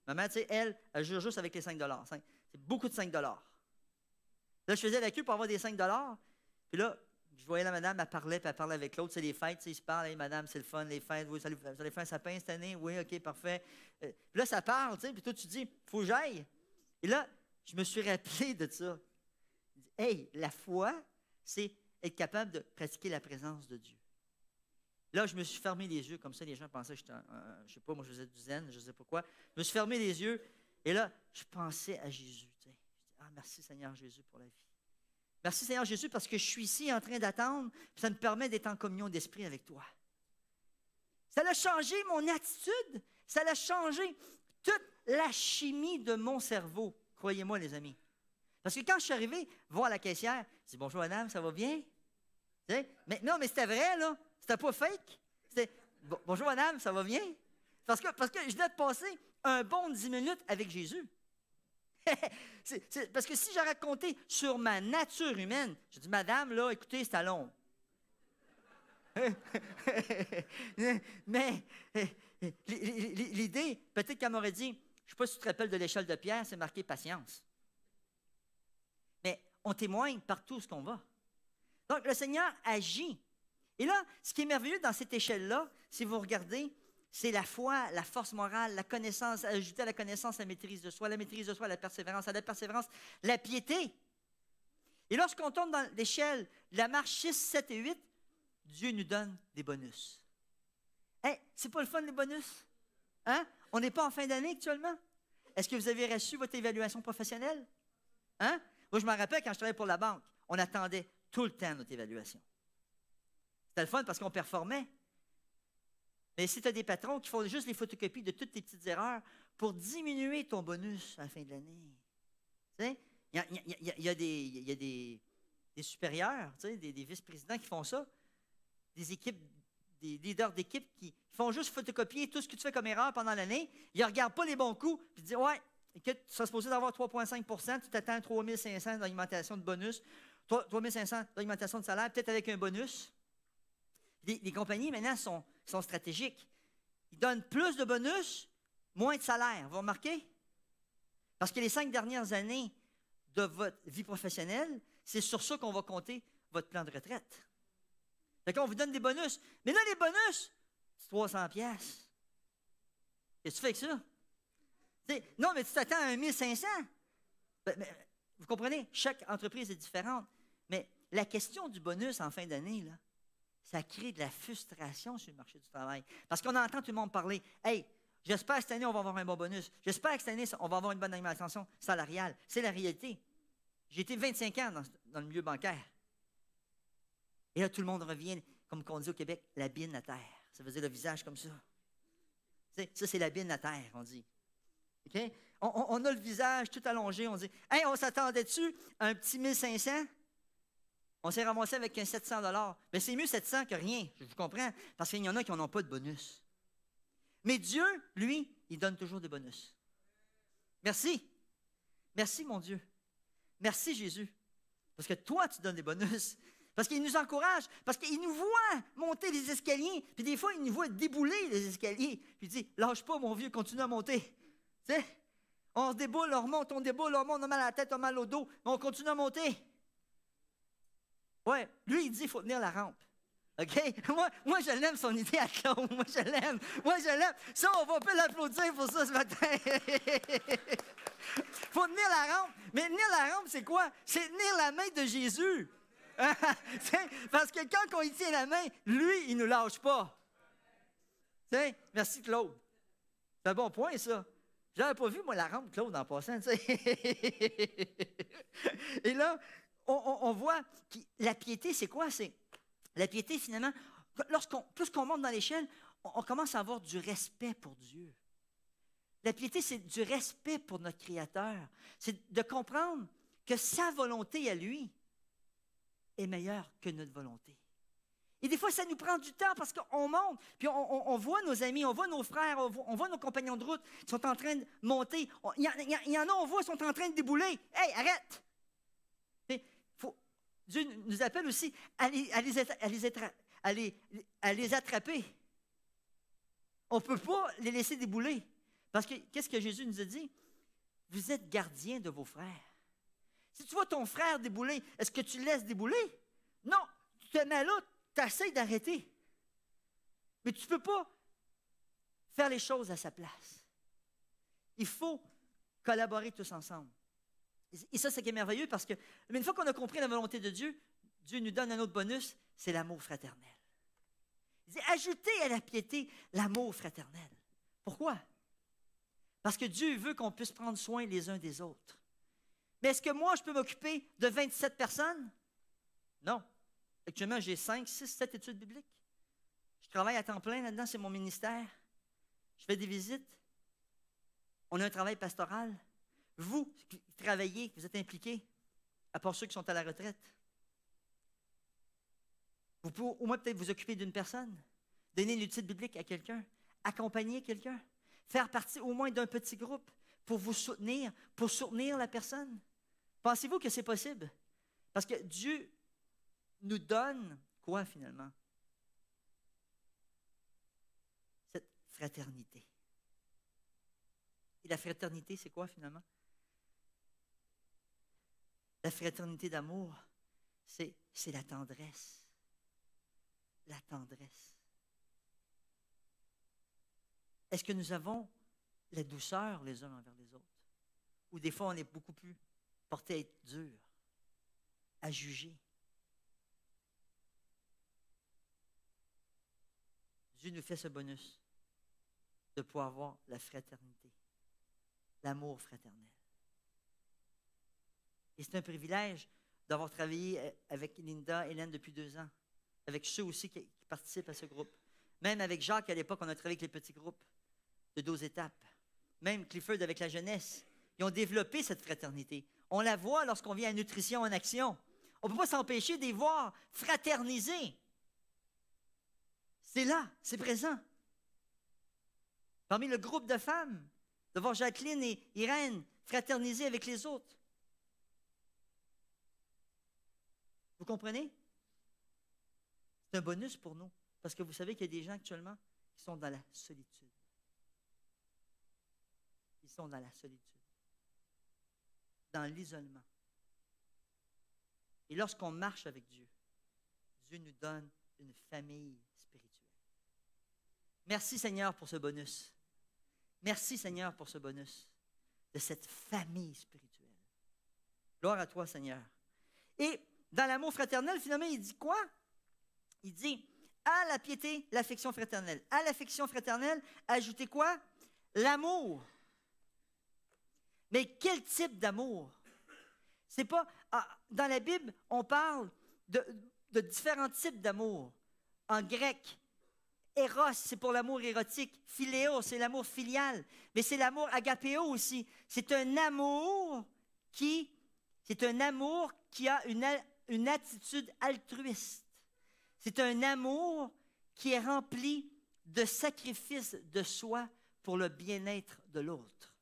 E: Ma mère, tu sais, elle jure juste avec les 5 $. C'est beaucoup de 5 $. Là, je faisais la queue pour avoir des 5 $. Puis là, je voyais la madame, elle parlait, puis elle parlait avec l'autre. C'est les fêtes, ils se parlent. Hey, madame, c'est le fun, les fêtes. Vous allez faire un sapin cette année? Oui, OK, parfait. Puis là, ça parle, tu sais. Puis toi, tu dis, faut que j'aille. Et là, je me suis rappelé de ça. Hey, la foi, c'est être capable de pratiquer la présence de Dieu. Là, je me suis fermé les yeux, comme ça, les gens pensaient que j'étais, je sais pas, moi, je faisais du zen, je ne sais pas quoi. Je me suis fermé les yeux, et là, je pensais à Jésus. Tu sais. Je dis, merci Seigneur Jésus pour la vie. Merci Seigneur Jésus parce que je suis ici en train d'attendre, puis ça me permet d'être en communion d'esprit avec toi. Ça a changé mon attitude, ça a changé toute la chimie de mon cerveau, croyez-moi les amis. Parce que quand je suis arrivé voir la caissière, je dis, bonjour madame, ça va bien? Tu sais? Mais non, mais c'était vrai, là. C'était pas fake. C'était, bonjour madame, ça va bien? Parce que je venais de passer un bon 10 minutes avec Jésus. Parce que si j'ai raconté sur ma nature humaine, je dis, madame, là, écoutez, c'est à long. Mais l'idée, peut-être qu'elle m'aurait dit, je ne sais pas si tu te rappelles de l'échelle de Pierre, c'est marqué patience. Mais on témoigne partout où on va. Donc, le Seigneur agit. Et là, ce qui est merveilleux dans cette échelle-là, si vous regardez, c'est la foi, la force morale, la connaissance, ajouter à la connaissance la maîtrise de soi, à la persévérance, la piété. Et lorsqu'on tombe dans l'échelle de la marche 6, 7 et 8, Dieu nous donne des bonus. Hey, c'est pas le fun, les bonus? Hein? On n'est pas en fin d'année actuellement? Est-ce que vous avez reçu votre évaluation professionnelle? Hein? Moi, je me rappelle quand je travaillais pour la banque, on attendait tout le temps notre évaluation. C'était le fun parce qu'on performait. Mais si tu as des patrons qui font juste les photocopies de toutes tes petites erreurs pour diminuer ton bonus à la fin de l'année, tu sais, il y a des supérieurs, tu sais, des vice-présidents qui font ça, des équipes, des leaders d'équipe qui font juste photocopier tout ce que tu fais comme erreur pendant l'année. Ils ne regardent pas les bons coups, puis ils disent, ouais, tu seras supposé d'avoir 3,5 %, tu t'attends à 3 500 d'augmentation de bonus, 3 500 d'augmentation de salaire, peut-être avec un bonus. Les compagnies, maintenant, sont stratégiques. Ils donnent plus de bonus, moins de salaire. Vous remarquez? Parce que les 5 dernières années de votre vie professionnelle, c'est sur ça qu'on va compter votre plan de retraite. Fait qu'on vous donne des bonus. Mais là, les bonus, c'est 300 $. Qu'est-ce que tu fais avec ça? T'sais, non, mais tu t'attends à 1 500. Vous comprenez? Chaque entreprise est différente. Mais la question du bonus en fin d'année, là, ça crée de la frustration sur le marché du travail. Parce qu'on entend tout le monde parler. Hey, j'espère que cette année, on va avoir un bon bonus. J'espère que cette année, on va avoir une bonne augmentation salariale. C'est la réalité. J'ai été 25 ans dans le milieu bancaire. Et là, tout le monde revient, comme on dit au Québec, la bine à terre. Ça veut dire le visage comme ça. Ça, c'est la bine à terre, on dit. Okay? On a le visage tout allongé. On dit, hey, on s'attendait-tu à un petit 1500? On s'est ramassé avec un 700 $. Mais c'est mieux 700 que rien, je vous comprends, parce qu'il y en a qui n'en ont pas de bonus. Mais Dieu, lui, il donne toujours des bonus. Merci. Merci, mon Dieu. Merci, Jésus. Parce que toi, tu donnes des bonus. Parce qu'il nous encourage. Parce qu'il nous voit monter les escaliers. Puis des fois, il nous voit débouler les escaliers. Puis il dit, lâche pas, mon vieux, continue à monter. Tu sais, on se déboule, on remonte, on déboule, on remonte, on a mal à la tête, on a mal au dos, mais on continue à monter. Ouais, lui, il dit, il faut tenir la rampe. OK? Moi, je l'aime, son idée à Claude. Moi, je l'aime. Ça, on va pas l'applaudir pour ça ce matin. Il faut tenir la rampe. Mais tenir la rampe, c'est quoi? C'est tenir la main de Jésus. Parce que quand on y tient la main, lui, il ne nous lâche pas. T'sais, merci, Claude. C'est un bon point, ça. Je n'avais pas vu, moi, la rampe, Claude, en passant. Et là, on voit que la piété, c'est quoi? La piété, finalement, plus qu'on monte dans l'échelle, on commence à avoir du respect pour Dieu. La piété, c'est du respect pour notre Créateur. C'est de comprendre que sa volonté à lui est meilleure que notre volonté. Et des fois, ça nous prend du temps parce qu'on monte, puis on voit nos amis, on voit nos frères, on voit nos compagnons de route qui sont en train de monter. Il y en a, on voit, qui sont en train de débouler. Hey, arrête! Dieu nous appelle aussi à les attraper. On ne peut pas les laisser débouler. Parce que, qu'est-ce que Jésus nous a dit? Vous êtes gardiens de vos frères. Si tu vois ton frère débouler, est-ce que tu le laisses débouler? Non, tu te mets là, tu essaies d'arrêter. Mais tu ne peux pas faire les choses à sa place. Il faut collaborer tous ensemble. Et ça, c'est qui est merveilleux parce que, une fois qu'on a compris la volonté de Dieu, Dieu nous donne un autre bonus, c'est l'amour fraternel. Il dit, ajoutez à la piété l'amour fraternel. Pourquoi? Parce que Dieu veut qu'on puisse prendre soin les uns des autres. Mais est-ce que moi, je peux m'occuper de 27 personnes? Non. Actuellement, j'ai 5, 6, 7 études bibliques. Je travaille à temps plein là-dedans, c'est mon ministère. Je fais des visites. On a un travail pastoral. Vous qui travaillez, vous êtes impliqués, à part ceux qui sont à la retraite. Vous pouvez au moins peut-être vous occuper d'une personne, donner une étude biblique à quelqu'un, accompagner quelqu'un, faire partie au moins d'un petit groupe pour vous soutenir, pour soutenir la personne. Pensez-vous que c'est possible? Parce que Dieu nous donne quoi finalement? Cette fraternité. Et la fraternité, c'est quoi finalement? La fraternité d'amour, c'est la tendresse. La tendresse. Est-ce que nous avons la douceur les uns envers les autres? Ou des fois, on est beaucoup plus porté à être dur, à juger? Dieu nous fait ce bonus de pouvoir avoir la fraternité, l'amour fraternel. Et c'est un privilège d'avoir travaillé avec Linda et Hélène depuis 2 ans, avec ceux aussi qui participent à ce groupe. Même avec Jacques, à l'époque, on a travaillé avec les petits groupes de 12 étapes. Même Clifford avec la jeunesse. Ils ont développé cette fraternité. On la voit lorsqu'on vient à Nutrition en Action. On ne peut pas s'empêcher de les voir fraterniser. C'est là, c'est présent. Parmi le groupe de femmes, de voir Jacqueline et Irène fraterniser avec les autres. Vous comprenez? C'est un bonus pour nous. Parce que vous savez qu'il y a des gens actuellement qui sont dans la solitude. Ils sont dans la solitude. Dans l'isolement. Et lorsqu'on marche avec Dieu, Dieu nous donne une famille spirituelle. Merci Seigneur pour ce bonus. Merci Seigneur pour ce bonus de cette famille spirituelle. Gloire à toi Seigneur. Et dans l'amour fraternel, finalement, il dit quoi? Il dit, à la piété, l'affection fraternelle. À l'affection fraternelle, ajoutez quoi? L'amour. Mais quel type d'amour? C'est pas... dans la Bible, on parle de différents types d'amour. En grec, Eros, c'est pour l'amour érotique. Philéo, c'est l'amour filial. Mais c'est l'amour agapéo aussi. C'est un amour qui a une attitude altruiste. C'est un amour qui est rempli de sacrifice de soi pour le bien-être de l'autre.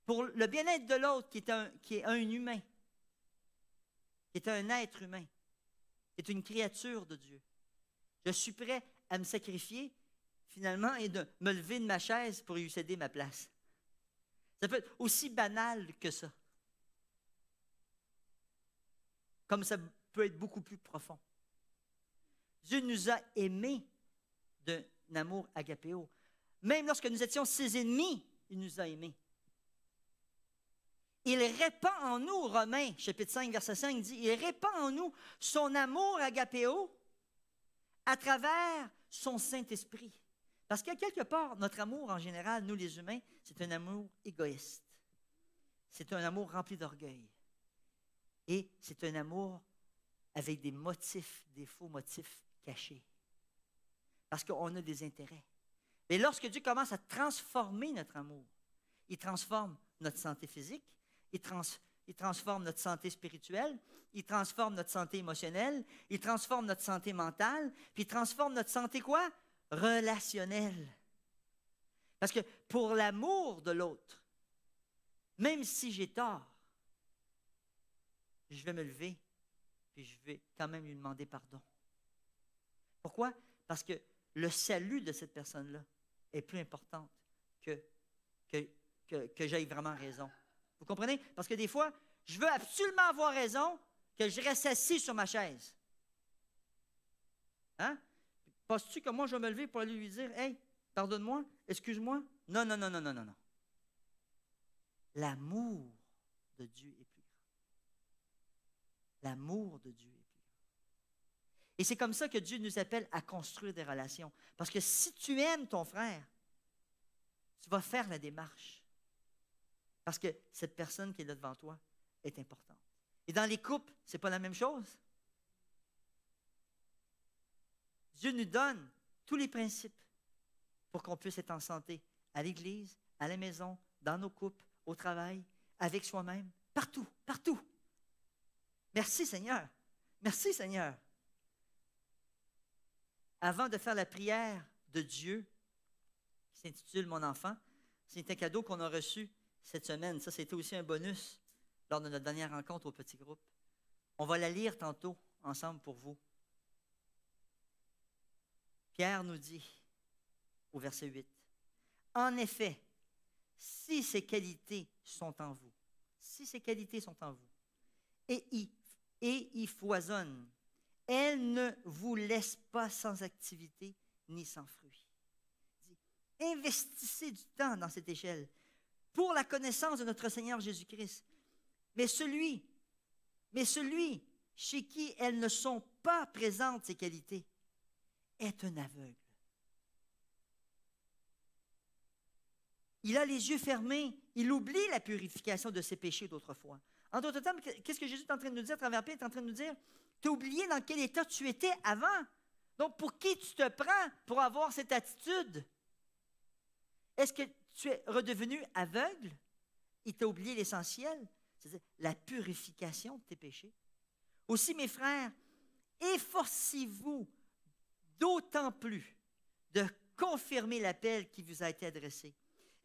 E: Pour le bien-être de l'autre qui est un humain, qui est un être humain, qui est une créature de Dieu. Je suis prêt à me sacrifier, finalement, et de me lever de ma chaise pour lui céder ma place. Ça peut être aussi banal que ça. Comme ça peut être beaucoup plus profond. Dieu nous a aimés d'un amour agapéo. Même lorsque nous étions ses ennemis, il nous a aimés. Il répand en nous, Romains, chapitre 5, verset 5, dit, il répand en nous son amour agapéo à travers son Saint-Esprit. Parce que quelque part, notre amour en général, nous les humains, c'est un amour égoïste. C'est un amour rempli d'orgueil. Et c'est un amour avec des motifs, des faux motifs cachés. Parce qu'on a des intérêts. Mais lorsque Dieu commence à transformer notre amour, il transforme notre santé physique, il transforme notre santé spirituelle, il transforme notre santé émotionnelle, il transforme notre santé mentale, puis il transforme notre santé quoi? Relationnelle. Parce que pour l'amour de l'autre, même si j'ai tort, je vais me lever, puis je vais quand même lui demander pardon. Pourquoi? Parce que le salut de cette personne-là est plus important que j'aie vraiment raison. Vous comprenez? Parce que des fois, je veux absolument avoir raison que je reste assis sur ma chaise. Hein? Penses-tu que moi, je vais me lever pour aller lui dire, « Hey, pardonne-moi, excuse-moi? » Non, non, non, non, non, non, non. L'amour de Dieu est plus grand. L'amour de Dieu est plus grand. Et c'est comme ça que Dieu nous appelle à construire des relations. Parce que si tu aimes ton frère, tu vas faire la démarche. Parce que cette personne qui est là devant toi est importante. Et dans les couples, ce n'est pas la même chose. Dieu nous donne tous les principes pour qu'on puisse être en santé à l'église, à la maison, dans nos couples, au travail, avec soi-même, partout, partout. Merci Seigneur. Merci Seigneur. Avant de faire la prière de Dieu, qui s'intitule « Mon enfant », c'est un cadeau qu'on a reçu cette semaine. Ça, c'était aussi un bonus lors de notre dernière rencontre au petit groupe. On va la lire tantôt ensemble pour vous. Pierre nous dit au verset 8, « En effet, si ces qualités sont en vous, et y foisonnent, elles ne vous laissent pas sans activité ni sans fruit. » Investissez du temps dans cette échelle pour la connaissance de notre Seigneur Jésus-Christ. Mais celui chez qui elles ne sont pas présentes, ces qualités, est un aveugle. Il a les yeux fermés. Il oublie la purification de ses péchés d'autrefois. En d'autres termes, qu'est-ce que Jésus est en train de nous dire à travers Pierre? Il est en train de nous dire, tu as oublié dans quel état tu étais avant. Donc, pour qui tu te prends pour avoir cette attitude? Est-ce que tu es redevenu aveugle? Il t'a oublié l'essentiel, c'est-à-dire la purification de tes péchés. Aussi, mes frères, efforcez-vous d'autant plus de confirmer l'appel qui vous a été adressé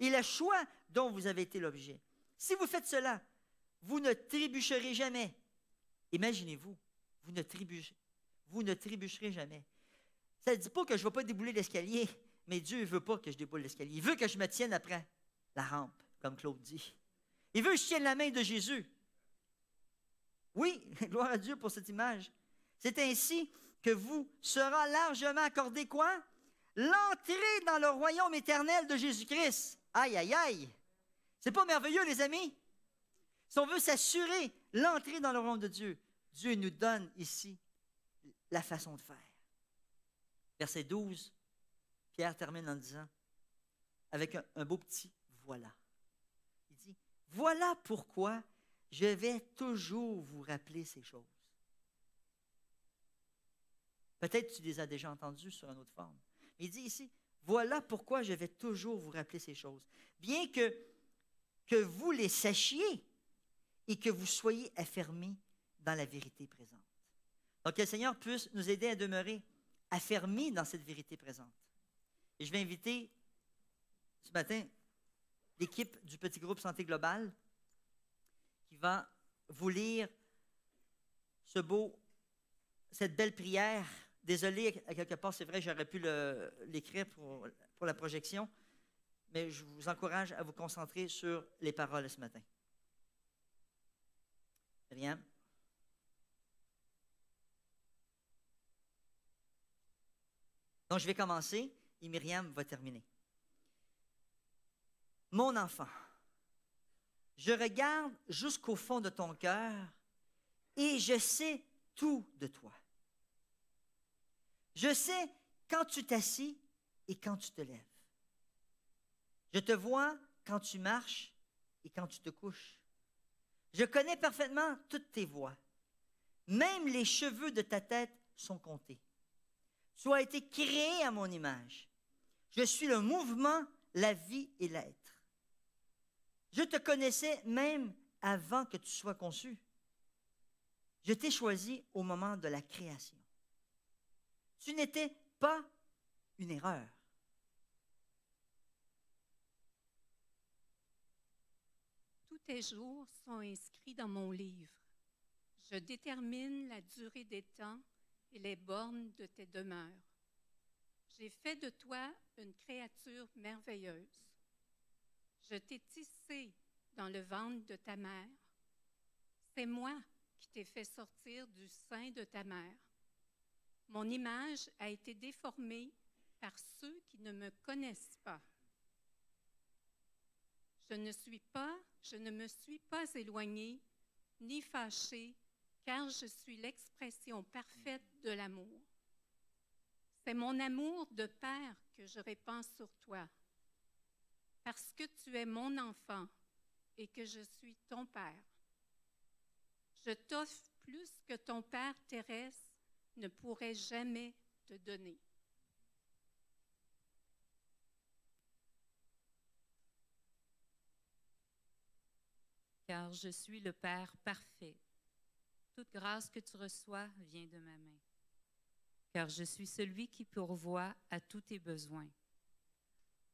E: et le choix dont vous avez été l'objet. Si vous faites cela, vous ne trébucherez jamais. Imaginez-vous, vous ne trébucherez jamais. Ça ne dit pas que je ne vais pas débouler l'escalier, mais Dieu ne veut pas que je déboule l'escalier. Il veut que je me tienne après la rampe, comme Claude dit. Il veut que je tienne la main de Jésus. Oui, gloire à Dieu pour cette image. C'est ainsi que vous sera largement accordé quoi? L'entrée dans le royaume éternel de Jésus-Christ. Aïe, aïe, aïe. C'est pas merveilleux, les amis? Si on veut s'assurer l'entrée dans le royaume de Dieu, Dieu nous donne ici la façon de faire. Verset 12, Pierre termine en disant, avec un beau petit « voilà ». Il dit, « Voilà pourquoi je vais toujours vous rappeler ces choses. » Peut-être tu les as déjà entendues sur une autre forme. Mais il dit ici, « Voilà pourquoi je vais toujours vous rappeler ces choses. Bien que vous les sachiez et que vous soyez affermis dans la vérité présente. » Donc, que le Seigneur puisse nous aider à demeurer affermis dans cette vérité présente. Et je vais inviter ce matin l'équipe du petit groupe Santé Globale qui va vous lire cette belle prière. Désolé, à quelque part, c'est vrai, j'aurais pu l'écrire pour la projection, mais je vous encourage à vous concentrer sur les paroles ce matin. Myriam? Donc, je vais commencer et Myriam va terminer. Mon enfant, je regarde jusqu'au fond de ton cœur et je sais tout de toi. Je sais quand tu t'assis et quand tu te lèves. Je te vois quand tu marches et quand tu te couches. Je connais parfaitement toutes tes voies. Même les cheveux de ta tête sont comptés. Tu as été créé à mon image. Je suis le mouvement, la vie et l'être. Je te connaissais même avant que tu sois conçu. Je t'ai choisi au moment de la création. Tu n'étais pas une erreur.
F: Tous tes jours sont inscrits dans mon livre. Je détermine la durée des temps et les bornes de tes demeures. J'ai fait de toi une créature merveilleuse. Je t'ai tissé dans le ventre de ta mère. C'est moi qui t'ai fait sortir du sein de ta mère. Mon image a été déformée par ceux qui ne me connaissent pas. Je ne me suis pas éloignée ni fâchée, car je suis l'expression parfaite de l'amour. C'est mon amour de père que je répands sur toi, parce que tu es mon enfant et que je suis ton père. Je t'offre plus que ton père terrestre ne pourrait jamais te donner.
H: Car je suis le Père parfait. Toute grâce que tu reçois vient de ma main. Car je suis celui qui pourvoit à tous tes besoins.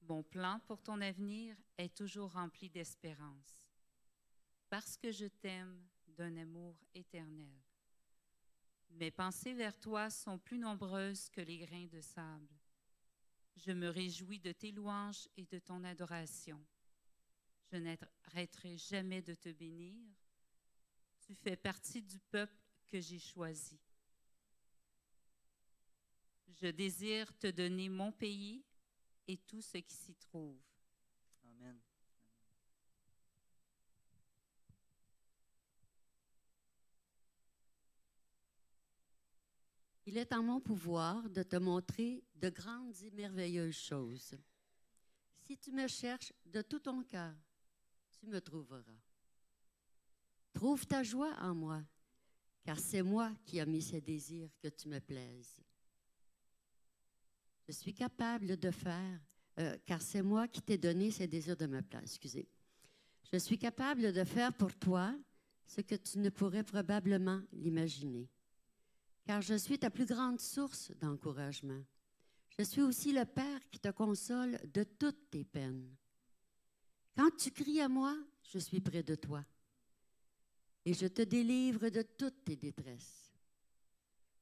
H: Mon plan pour ton avenir est toujours rempli d'espérance. Parce que je t'aime d'un amour éternel. Mes pensées vers toi sont plus nombreuses que les grains de sable. Je me réjouis de tes louanges et de ton adoration. Je n'arrêterai jamais de te bénir. Tu fais partie du peuple que j'ai choisi. Je désire te donner mon pays et tout ce qui s'y trouve.
E: Amen.
G: Il est en mon pouvoir de te montrer de grandes et merveilleuses choses. Si tu me cherches de tout ton cœur, tu me trouveras. Trouve ta joie en moi, car c'est moi qui ai mis ces désirs que tu me plaises. Je suis capable de faire, car c'est moi qui t'ai donné ces désirs de me plaire. Excusez. Je suis capable de faire pour toi ce que tu ne pourrais probablement l'imaginer, car je suis ta plus grande source d'encouragement. Je suis aussi le Père qui te console de toutes tes peines. Quand tu cries à moi, je suis près de toi et je te délivre de toutes tes détresses.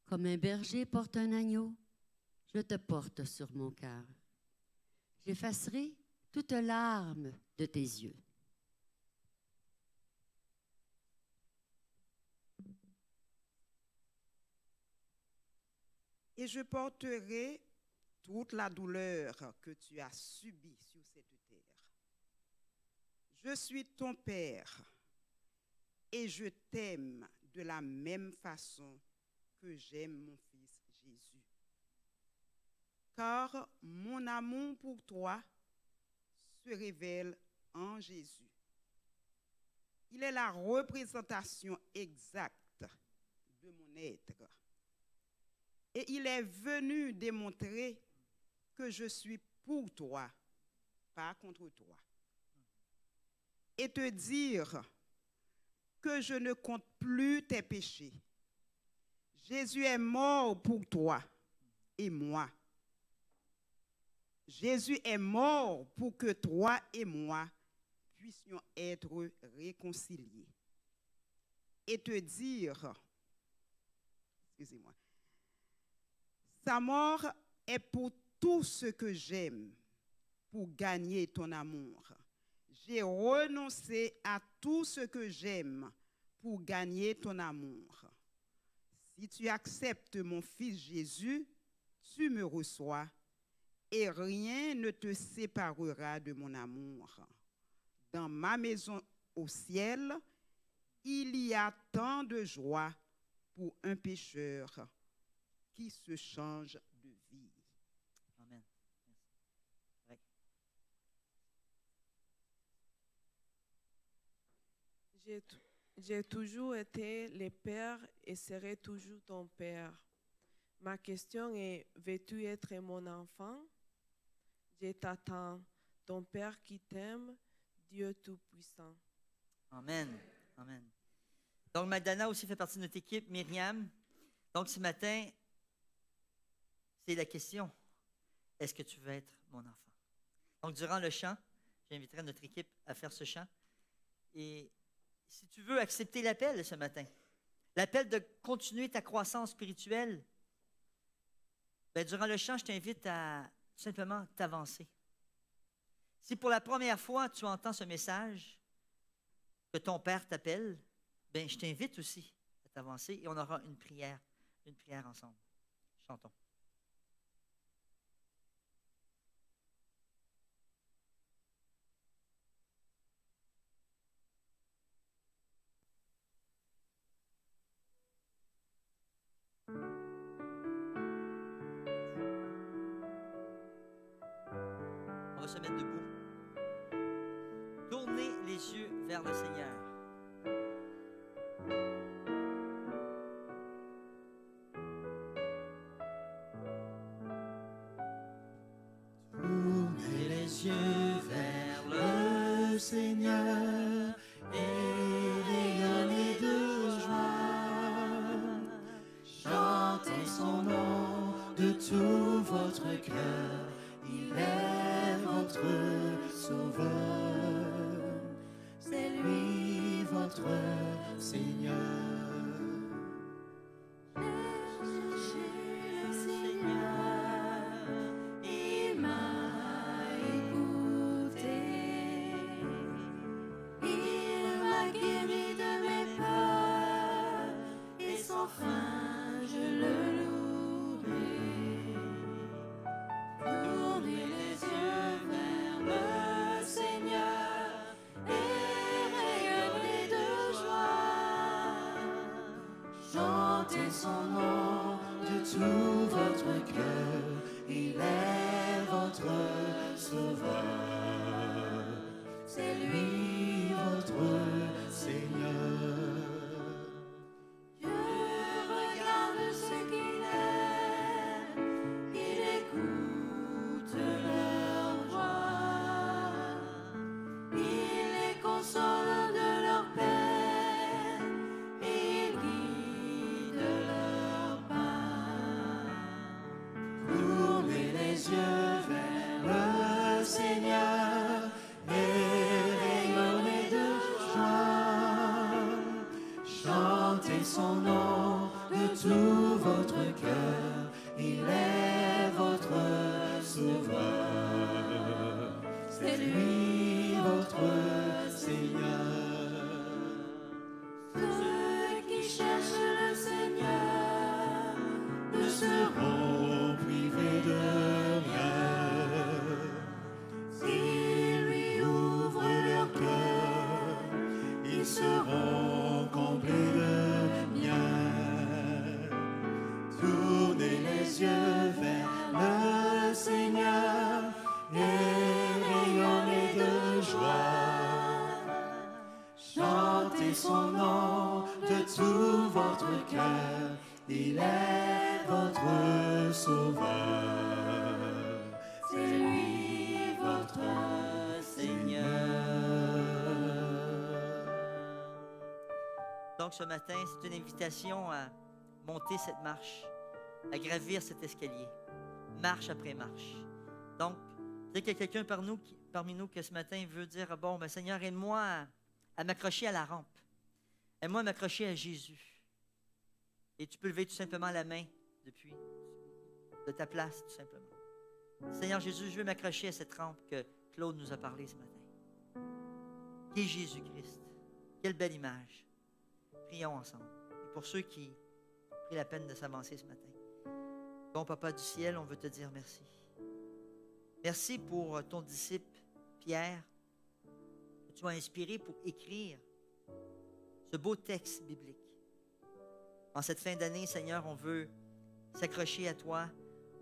G: Comme un berger porte un agneau, je te porte sur mon cœur. J'effacerai toute larme de tes yeux.
I: Et je porterai toute la douleur que tu as subie sur cette terre. Je suis ton Père et je t'aime de la même façon que j'aime mon Fils Jésus. Car mon amour pour toi se révèle en Jésus. Il est la représentation exacte de mon être. Et il est venu démontrer que je suis pour toi, pas contre toi. Et te dire que je ne compte plus tes péchés. Jésus est mort pour toi et moi. Jésus est mort pour que toi et moi puissions être réconciliés. Et te dire, excusez-moi, sa mort est pour tout ce que j'aime, pour gagner ton amour. J'ai renoncé à tout ce que j'aime pour gagner ton amour. Si tu acceptes mon fils Jésus, tu me reçois et rien ne te séparera de mon amour. Dans ma maison au ciel, il y a tant de joie pour un pécheur qui se change de vie.
E: Amen. Ouais.
J: J'ai toujours été le père et serai toujours ton père. Ma question est, veux-tu être mon enfant? Je t'attends, ton père qui t'aime, Dieu Tout-Puissant.
E: Amen. Amen. Donc, Magdalena aussi fait partie de notre équipe, Myriam. Donc, ce matin, c'est la question. Est-ce que tu veux être mon enfant? Donc, durant le chant, j'inviterai notre équipe à faire ce chant. Et si tu veux accepter l'appel ce matin, l'appel de continuer ta croissance spirituelle, bien, durant le chant, je t'invite à tout simplement t'avancer. Si pour la première fois, tu entends ce message, que ton Père t'appelle, bien, je t'invite aussi à t'avancer et on aura une prière ensemble. Chantons. On va se mettre debout. Tournez les yeux vers le Seigneur.
D: Tournez les yeux vers le Seigneur et rayonnez de joie. Chantez son nom de tout votre cœur. Il est votre sauveur. C'est lui votre Seigneur.
K: Cherchez le Seigneur, il m'a écouté. Il m'a guéri de mes peurs et sans fin je le louerai. Tournez les yeux vers le Seigneur et rayonnez de joie.
D: Chantez son nom de tout votre cœur. Il est votre sauveur. C'est lui votre Seigneur.
K: Dieu regarde ce qu'il aime, il écoute leur joie, il les console de leur peine, il guide leur pas.
D: Tournez les yeux vers le Seigneur et rayonnez de joie. Chantez son nom de tout votre cœur. Il est votre sauveur. C'est lui votre Seigneur.
K: Ceux qui cherchent le Seigneur
D: Ne seront privés de rien. S'ils lui ouvrent leur cœur, ils seront comblés de bien. Tournez les yeux vers le Seigneur et rayonnez de joie. Chantez son nom de tout votre cœur. Il est votre sauveur. C'est lui votre Seigneur.
E: Donc, ce matin, c'est une invitation à monter cette marche, à gravir cet escalier, marche après marche. Donc, Peut-être qu'il y a quelqu'un parmi nous qui ce matin veut dire, bon, ben, Seigneur, aide-moi à m'accrocher à la rampe. Aide-moi à m'accrocher à Jésus. Et tu peux lever tout simplement la main de ta place, tout simplement. Seigneur Jésus, je veux m'accrocher à cette rampe que Claude nous a parlé ce matin. Qui est Jésus-Christ? Quelle belle image. Prions ensemble. Et pour ceux qui ont pris la peine de s'avancer ce matin, bon Papa du ciel, on veut te dire merci. Merci pour ton disciple Pierre, que tu as inspiré pour écrire ce beau texte biblique. En cette fin d'année, Seigneur, on veut s'accrocher à toi.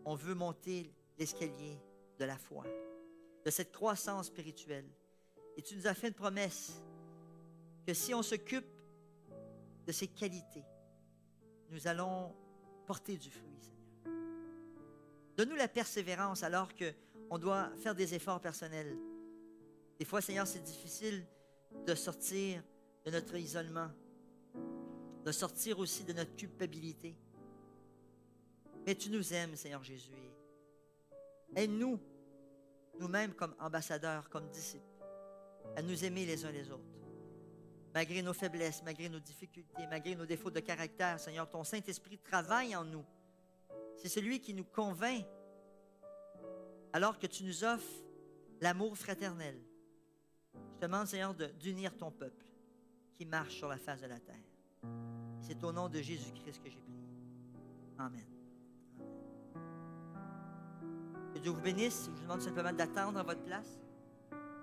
E: On veut monter l'escalier de la foi, de cette croissance spirituelle. Et tu nous as fait une promesse que si on s'occupe de ces qualités, nous allons porter du fruit, Seigneur. Donne-nous la persévérance alors qu'on doit faire des efforts personnels. Des fois, Seigneur, c'est difficile de sortir de notre isolement, de sortir aussi de notre culpabilité. Mais tu nous aimes, Seigneur Jésus. Aide-nous, nous-mêmes comme ambassadeurs, comme disciples, à nous aimer les uns les autres. Malgré nos faiblesses, malgré nos difficultés, malgré nos défauts de caractère, Seigneur, ton Saint-Esprit travaille en nous. C'est celui qui nous convainc alors que tu nous offres l'amour fraternel. Je te demande, Seigneur, d'unir ton peuple qui marche sur la face de la terre. C'est au nom de Jésus-Christ que j'ai prié. Amen. Que Dieu vous bénisse. Je vous demande simplement d'attendre à votre place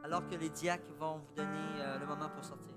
E: alors que les diacres vont vous donner le moment pour sortir.